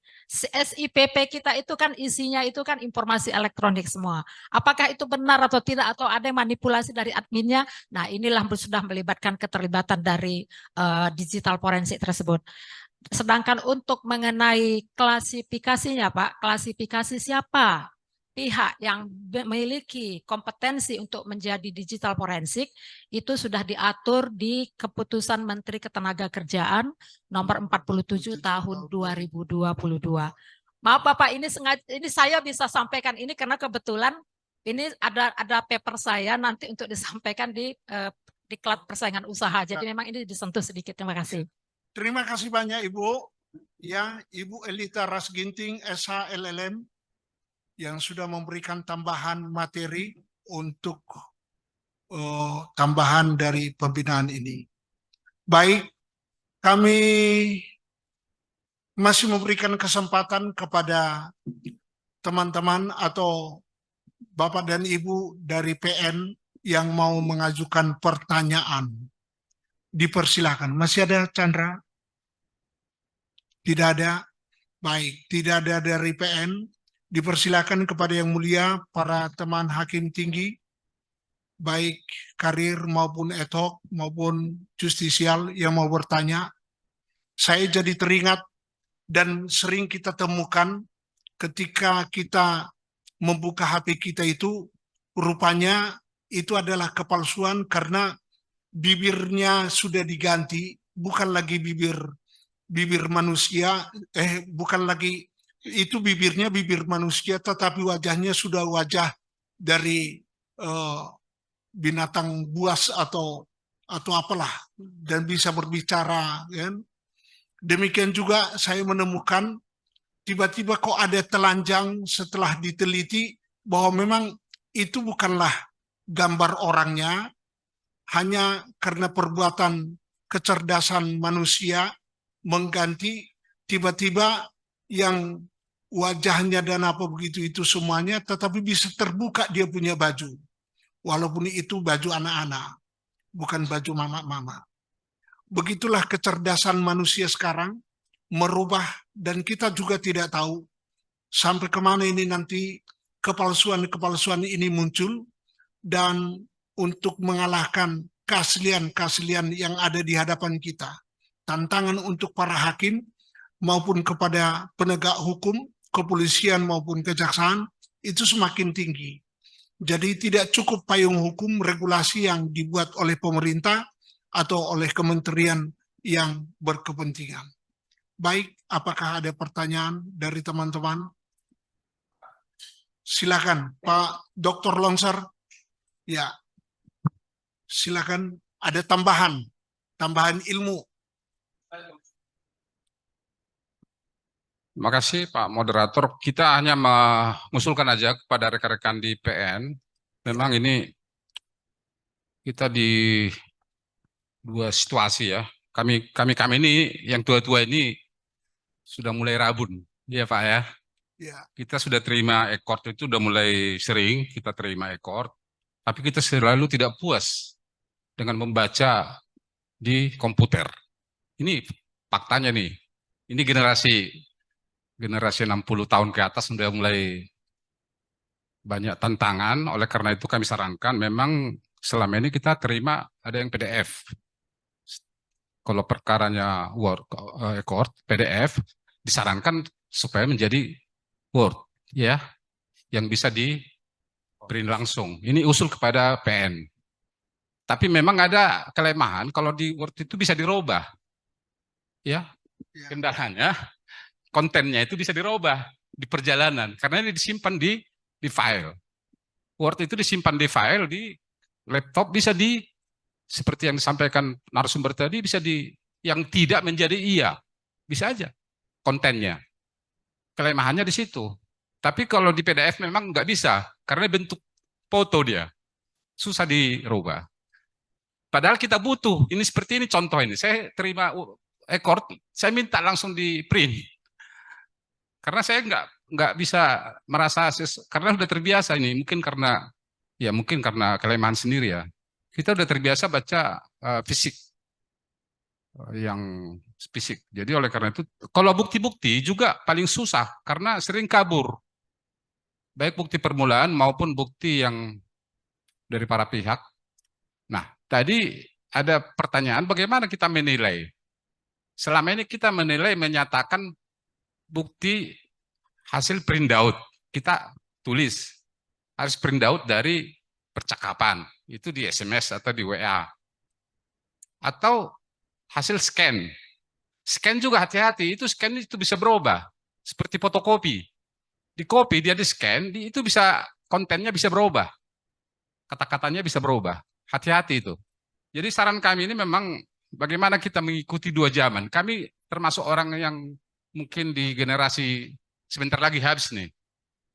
SIPP kita itu kan isinya itu kan informasi elektronik semua. Apakah itu benar atau tidak, atau ada manipulasi dari adminnya? Nah, inilah sudah melibatkan keterlibatan dari digital forensik tersebut. Sedangkan untuk mengenai klasifikasinya, Pak, klasifikasi siapa pihak yang memiliki kompetensi untuk menjadi digital forensik itu sudah diatur di Keputusan Menteri Ketenagakerjaan nomor 47 tahun 2022. Maaf Bapak, ini saya bisa sampaikan ini karena kebetulan ini ada paper saya nanti untuk disampaikan di Diklat Persaingan Usaha. Jadi memang ini disentuh sedikit. Terima kasih. Terima kasih banyak Ibu. Ya, Ibu Elita Rasginting, SH LLM, yang sudah memberikan tambahan materi untuk tambahan dari pembinaan ini. Baik, kami masih memberikan kesempatan kepada teman-teman atau Bapak dan Ibu dari PN yang mau mengajukan pertanyaan. Dipersilakan. Masih ada, Chandra? Tidak ada. Baik, tidak ada dari PN. Dipersilakan kepada Yang Mulia para teman hakim tinggi, baik karir maupun ad hoc maupun justisial yang mau bertanya. Saya jadi teringat dan sering kita temukan ketika kita membuka HP kita itu, rupanya itu adalah kepalsuan karena bibirnya sudah diganti, bukan lagi bibir manusia, bukan lagi itu bibirnya bibir manusia, tetapi wajahnya sudah wajah dari binatang buas atau apalah, dan bisa berbicara, kan? Demikian juga saya menemukan tiba-tiba kok ada telanjang setelah diteliti bahwa memang itu bukanlah gambar orangnya, hanya karena perbuatan kecerdasan manusia mengganti tiba-tiba yang wajahnya dan apa begitu itu semuanya, tetapi bisa terbuka dia punya baju. Walaupun itu baju anak-anak, bukan baju mama-mama. Begitulah kecerdasan manusia sekarang merubah, dan kita juga tidak tahu sampai kemana ini nanti kepalsuan-kepalsuan ini muncul. Dan untuk mengalahkan keaslian-keaslian yang ada di hadapan kita, tantangan untuk para hakim maupun kepada penegak hukum, kepolisian maupun kejaksaan itu semakin tinggi. Jadi tidak cukup payung hukum regulasi yang dibuat oleh pemerintah atau oleh kementerian yang berkepentingan. Baik, apakah ada pertanyaan dari teman-teman? Silakan, Pak Dr. Longser. Ya, silakan, ada tambahan ilmu. Terima kasih Pak Moderator. Kita hanya mengusulkan aja kepada rekan-rekan di PN. Memang ini kita di dua situasi ya. Kami ini yang tua-tua ini sudah mulai rabun, ya Pak ya. Ya. Kita sudah terima ekor itu udah mulai sering kita terima ekor, tapi kita selalu tidak puas dengan membaca di komputer. Ini faktanya nih. Ini generasi 60 tahun ke atas sudah mulai banyak tantangan. Oleh karena itu kami sarankan memang selama ini kita terima ada yang PDF. kalau perkaranya Word, Accord, PDF, disarankan supaya menjadi Word, ya, yang bisa di print langsung. Ini usul kepada PN. Tapi memang ada kelemahan kalau di Word itu bisa dirubah, ya, Ya. kendalanya kontennya itu bisa dirubah di perjalanan karena ini disimpan di file. Word itu disimpan di file di laptop, bisa di seperti yang disampaikan narasumber tadi, bisa di yang tidak menjadi iya, bisa aja kontennya. Kelemahannya di situ. Tapi kalau di PDF memang nggak bisa karena bentuk foto dia susah dirubah. Padahal kita butuh ini, seperti ini contoh ini. Saya terima Accord, saya minta langsung di print karena saya nggak bisa merasa karena sudah terbiasa ini, mungkin karena kelemahan sendiri ya. Kita udah terbiasa baca fisik yang fisik. Jadi oleh karena itu kalau bukti-bukti juga paling susah karena sering kabur. Baik bukti permulaan maupun bukti yang dari para pihak. Nah, tadi ada pertanyaan bagaimana kita menilai. Selama ini kita menilai menyatakan bukti hasil print out, kita tulis harus print out dari percakapan, itu di SMS atau di WA. Atau hasil scan. Scan juga hati-hati, itu scan itu bisa berubah. Seperti fotokopi. Di copy, dia di scan, itu bisa kontennya bisa berubah. Kata-katanya bisa berubah. Hati-hati itu. Jadi saran kami ini memang bagaimana kita mengikuti dua zaman. Kami termasuk orang yang mungkin di generasi sebentar lagi habis nih.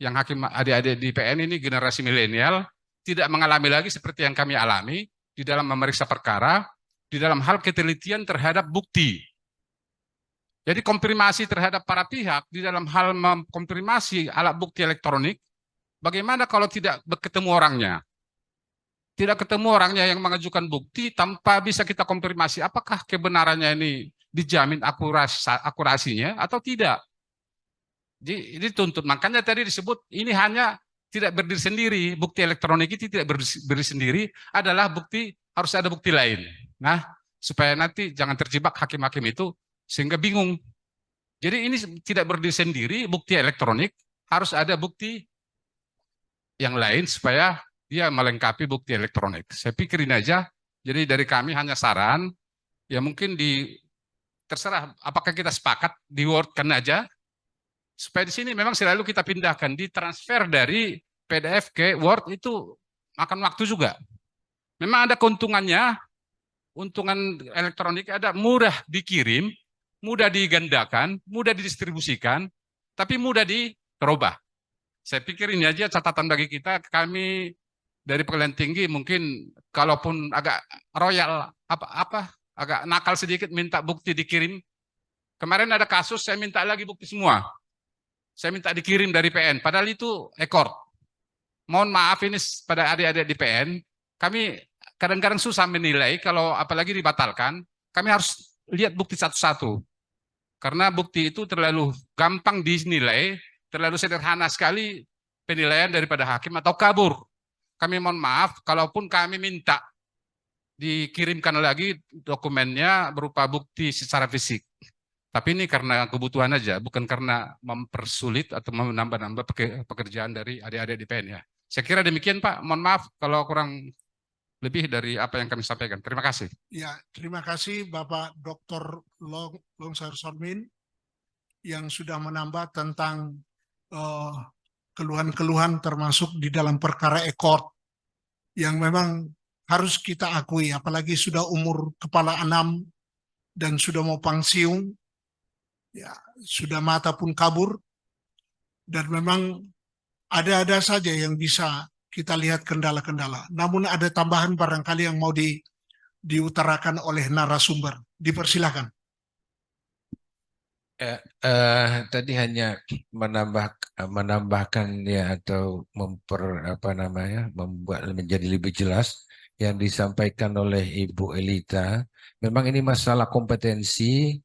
Yang hakim adik-adik di PN ini generasi milenial, tidak mengalami lagi seperti yang kami alami di dalam memeriksa perkara, di dalam hal ketelitian terhadap bukti. Jadi konfirmasi terhadap para pihak di dalam hal mengkonfirmasi alat bukti elektronik, bagaimana kalau tidak ketemu orangnya? Tidak ketemu orangnya yang mengajukan bukti tanpa bisa kita konfirmasi apakah kebenarannya ini dijamin akurasinya atau tidak. Jadi dituntut, makanya tadi disebut ini hanya tidak berdiri sendiri, bukti elektronik itu tidak berdiri sendiri, adalah bukti, harus ada bukti lain. Nah, supaya nanti jangan terjebak hakim-hakim itu sehingga bingung. Jadi ini tidak berdiri sendiri, bukti elektronik, harus ada bukti yang lain supaya dia melengkapi bukti elektronik. Saya pikirin aja, jadi dari kami hanya saran, ya mungkin terserah apakah kita sepakat di Word-kan aja, supaya di sini memang selalu kita pindahkan, ditransfer dari PDF ke Word itu makan waktu juga. Memang ada keuntungannya, untungan elektronik ada mudah dikirim, mudah digandakan, mudah didistribusikan, tapi mudah dirubah. Saya pikir ini aja catatan bagi kita, kami dari Pengadilan Tinggi mungkin kalaupun agak royal, agak nakal sedikit minta bukti dikirim. Kemarin ada kasus saya minta lagi bukti semua. Saya minta dikirim dari PN, padahal itu Accord. Mohon maaf ini pada adik-adik di PN, kami kadang-kadang susah menilai kalau apalagi dibatalkan, kami harus lihat bukti satu-satu. Karena bukti itu terlalu gampang dinilai, terlalu sederhana sekali penilaian daripada hakim atau kabur. Kami mohon maaf, kalaupun kami minta dikirimkan lagi dokumennya berupa bukti secara fisik. Tapi ini karena kebutuhan aja, bukan karena mempersulit atau menambah-nambah pekerjaan dari adik-adik di PN ya. Saya kira demikian Pak, mohon maaf kalau kurang lebih dari apa yang kami sampaikan. Terima kasih. Ya, terima kasih Bapak Dr. Longsar Sormin yang sudah menambah tentang keluhan-keluhan termasuk di dalam perkara Accord yang memang harus kita akui, apalagi sudah umur kepala 6 dan sudah mau pensiun, ya sudah mata pun kabur, dan memang ada-ada saja yang bisa kita lihat kendala-kendala. Namun ada tambahan barangkali yang mau diutarakan oleh narasumber. Dipersilakan. Tadi hanya menambahkan ya atau membuat menjadi lebih jelas yang disampaikan oleh Ibu Elita. Memang ini masalah kompetensi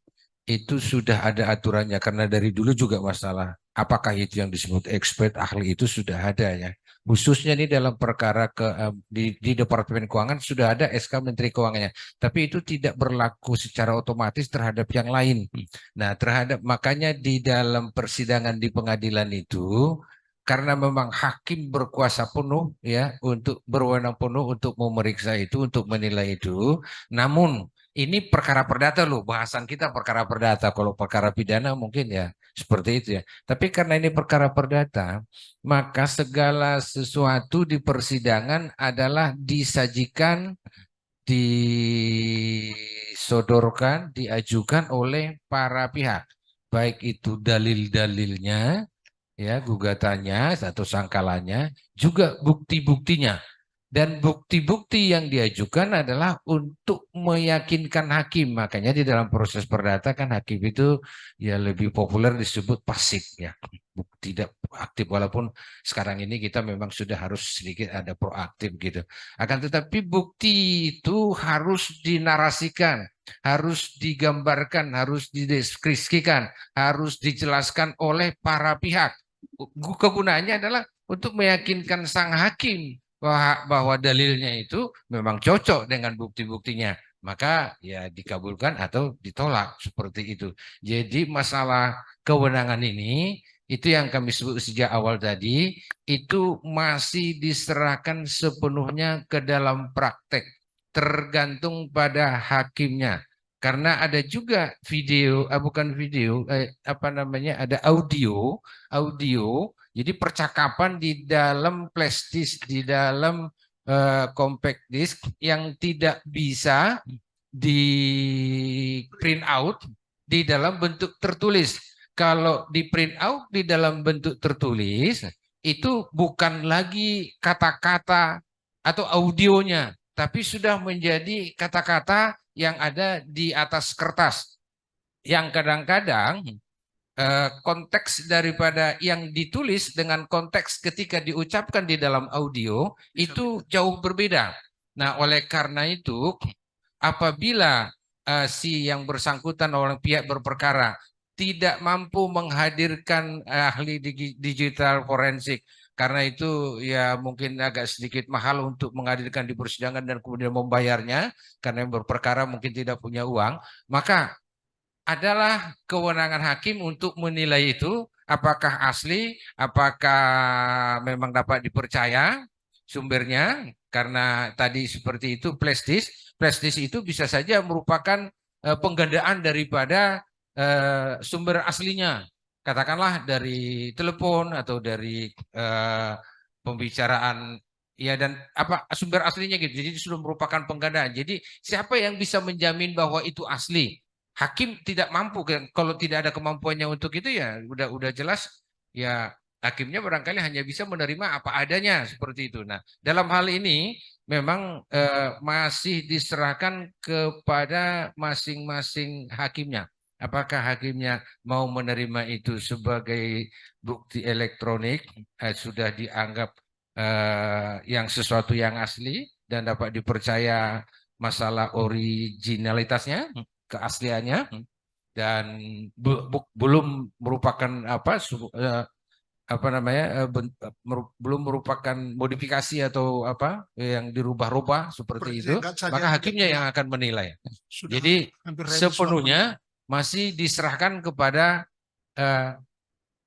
itu sudah ada aturannya karena dari dulu juga masalah apakah itu yang disebut expert ahli itu sudah ada ya. Khususnya ini dalam perkara di Departemen Keuangan sudah ada SK Menteri Keuangannya, tapi itu tidak berlaku secara otomatis terhadap yang lain. Nah, makanya di dalam persidangan di pengadilan itu, karena memang hakim berkuasa penuh ya untuk berwenang penuh untuk memeriksa itu, untuk menilai itu. Namun ini perkara perdata loh, bahasan kita perkara perdata. Kalau perkara pidana mungkin ya seperti itu ya. Tapi karena ini perkara perdata, maka segala sesuatu di persidangan adalah disajikan, disodorkan, diajukan oleh para pihak. Baik itu dalil-dalilnya, ya gugatannya atau sangkalannya, juga bukti-buktinya. Dan bukti-bukti yang diajukan adalah untuk meyakinkan hakim. Makanya di dalam proses perdata kan hakim itu ya lebih populer disebut pasif ya. Tidak aktif, walaupun sekarang ini kita memang sudah harus sedikit ada proaktif gitu. Akan tetapi bukti itu harus dinarasikan, harus digambarkan, harus dideskripsikan, harus dijelaskan oleh para pihak. Kegunaannya adalah untuk meyakinkan sang hakim bahwa dalilnya itu memang cocok dengan bukti-buktinya, maka ya dikabulkan atau ditolak seperti itu. Jadi masalah kewenangan ini itu yang kami sebut sejak awal tadi, itu masih diserahkan sepenuhnya ke dalam praktek, tergantung pada hakimnya. Karena ada juga video, bukan video, apa namanya, ada audio, jadi percakapan di dalam flash disk, di dalam compact disk yang tidak bisa di print out di dalam bentuk tertulis. Kalau di print out di dalam bentuk tertulis, itu bukan lagi kata-kata atau audionya, tapi sudah menjadi kata-kata yang ada di atas kertas. Yang kadang-kadang konteks daripada yang ditulis dengan konteks ketika diucapkan di dalam audio itu jauh berbeda. Nah, oleh karena itu apabila si yang bersangkutan oleh pihak berperkara tidak mampu menghadirkan ahli digital forensik, karena itu ya mungkin agak sedikit mahal untuk menghadirkan di persidangan dan kemudian membayarnya, karena yang berperkara mungkin tidak punya uang, maka adalah kewenangan hakim untuk menilai itu apakah asli, apakah memang dapat dipercaya sumbernya, karena tadi seperti itu flash disk itu bisa saja merupakan penggandaan daripada sumber aslinya, katakanlah dari telepon atau dari pembicaraan ya, dan apa sumber aslinya gitu. Jadi sudah merupakan penggandaan. Jadi siapa yang bisa menjamin bahwa itu asli? Hakim tidak mampu, kalau tidak ada kemampuannya untuk itu ya udah jelas ya hakimnya barangkali hanya bisa menerima apa adanya seperti itu. Nah, dalam hal ini memang masih diserahkan kepada masing-masing hakimnya. Apakah hakimnya mau menerima itu sebagai bukti elektronik, sudah dianggap yang sesuatu yang asli dan dapat dipercaya masalah originalitasnya, keasliannya, dan belum merupakan belum merupakan modifikasi atau apa yang dirubah-rubah seperti itu, maka hakimnya yang akan menilai. Jadi sepenuhnya masih diserahkan kepada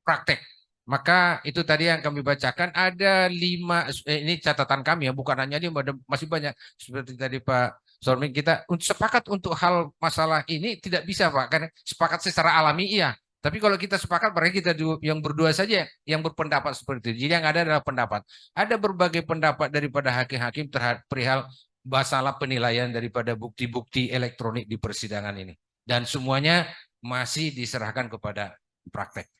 praktek. Maka itu tadi yang kami bacakan, ada 5, ini catatan kami ya, bukan hanya dia, masih banyak seperti tadi Pak Sorming, kita sepakat untuk hal masalah ini tidak bisa Pak, karena sepakat secara alami iya. Tapi kalau kita sepakat, berarti kita yang berdua saja yang berpendapat seperti itu. Jadi yang ada adalah pendapat. Ada berbagai pendapat daripada hakim-hakim terhadap perihal masalah penilaian daripada bukti-bukti elektronik di persidangan ini. Dan semuanya masih diserahkan kepada praktek.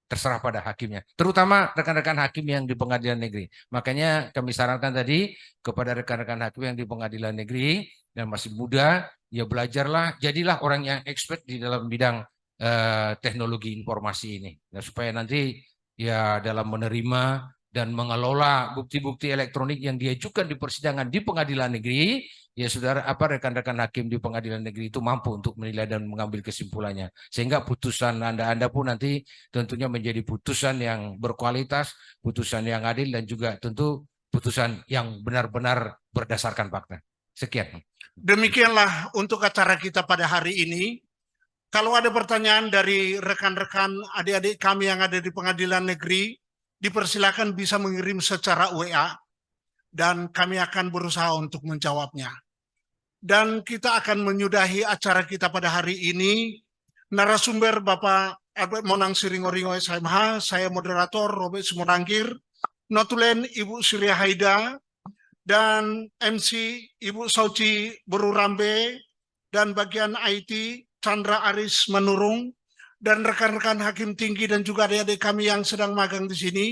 Terserah pada hakimnya, terutama rekan-rekan hakim yang di pengadilan negeri. Makanya kami sarankan tadi kepada rekan-rekan hakim yang di pengadilan negeri dan masih muda, ya belajarlah, jadilah orang yang expert di dalam bidang teknologi informasi ini. Nah, supaya nanti ya dalam menerima dan mengelola bukti-bukti elektronik yang diajukan di persidangan di pengadilan negeri, ya saudara, rekan-rekan hakim di pengadilan negeri itu mampu untuk menilai dan mengambil kesimpulannya. Sehingga putusan Anda pun nanti tentunya menjadi putusan yang berkualitas, putusan yang adil, dan juga tentu putusan yang benar-benar berdasarkan fakta. Sekian. Demikianlah untuk acara kita pada hari ini. Kalau ada pertanyaan dari rekan-rekan adik-adik kami yang ada di pengadilan negeri, dipersilakan bisa mengirim secara WA dan kami akan berusaha untuk menjawabnya. Dan kita akan menyudahi acara kita pada hari ini. Narasumber Bapak Albert Monang Siringoringo SMH, saya moderator Robert Simorangkir, notulen Ibu Surya Haida, dan MC Ibu Sauci Berurambe, dan bagian IT Chandra Aris Menurung, dan rekan-rekan hakim tinggi dan juga adik-adik kami yang sedang magang di sini.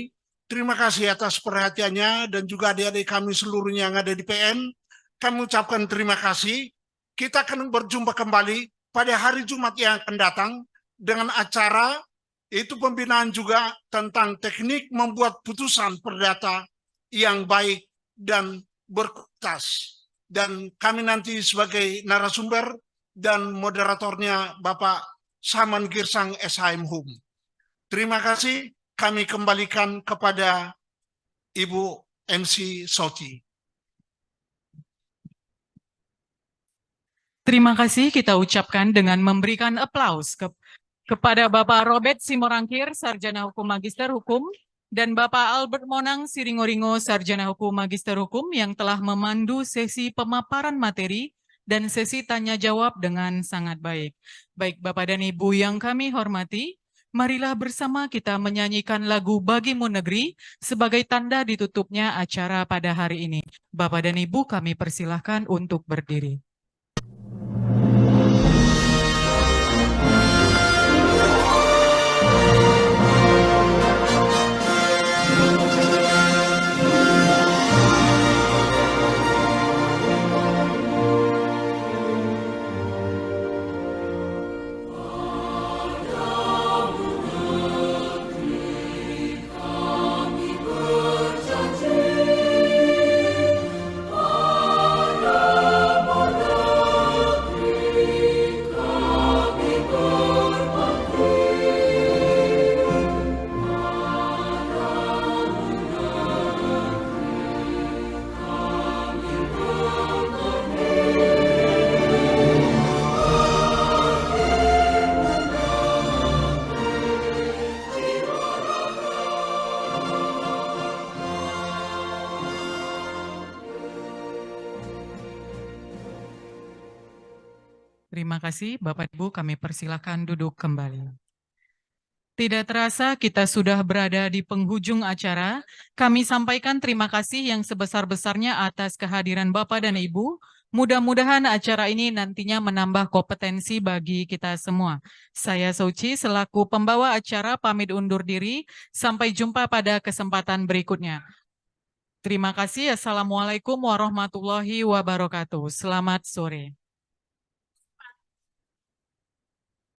Terima kasih atas perhatiannya dan juga adik-adik kami seluruhnya yang ada di PN. Kami ucapkan terima kasih. Kita akan berjumpa kembali pada hari Jumat yang akan datang dengan acara itu pembinaan juga tentang teknik membuat putusan perdata yang baik dan berkualitas. Dan kami nanti sebagai narasumber dan moderatornya Bapak Saman Girsang SHM Hum. Terima kasih, kami kembalikan kepada Ibu MC Sauci. Terima kasih kita ucapkan dengan memberikan aplaus kepada Bapak Robert Simorangkir, Sarjana Hukum Magister Hukum, dan Bapak Albert Monang Siringoringo, Sarjana Hukum Magister Hukum yang telah memandu sesi pemaparan materi dan sesi tanya jawab dengan sangat baik. Baik Bapak dan Ibu yang kami hormati, marilah bersama kita menyanyikan lagu Bagimu Negeri sebagai tanda ditutupnya acara pada hari ini. Bapak dan Ibu kami persilahkan untuk berdiri. Terima kasih Bapak Ibu, kami persilakan duduk kembali. Tidak terasa kita sudah berada di penghujung acara. Kami sampaikan terima kasih yang sebesar-besarnya atas kehadiran Bapak dan Ibu. Mudah-mudahan acara ini nantinya menambah kompetensi bagi kita semua. Saya Sauci selaku pembawa acara pamit undur diri. Sampai jumpa pada kesempatan berikutnya. Terima kasih. Assalamualaikum warahmatullahi wabarakatuh. Selamat sore.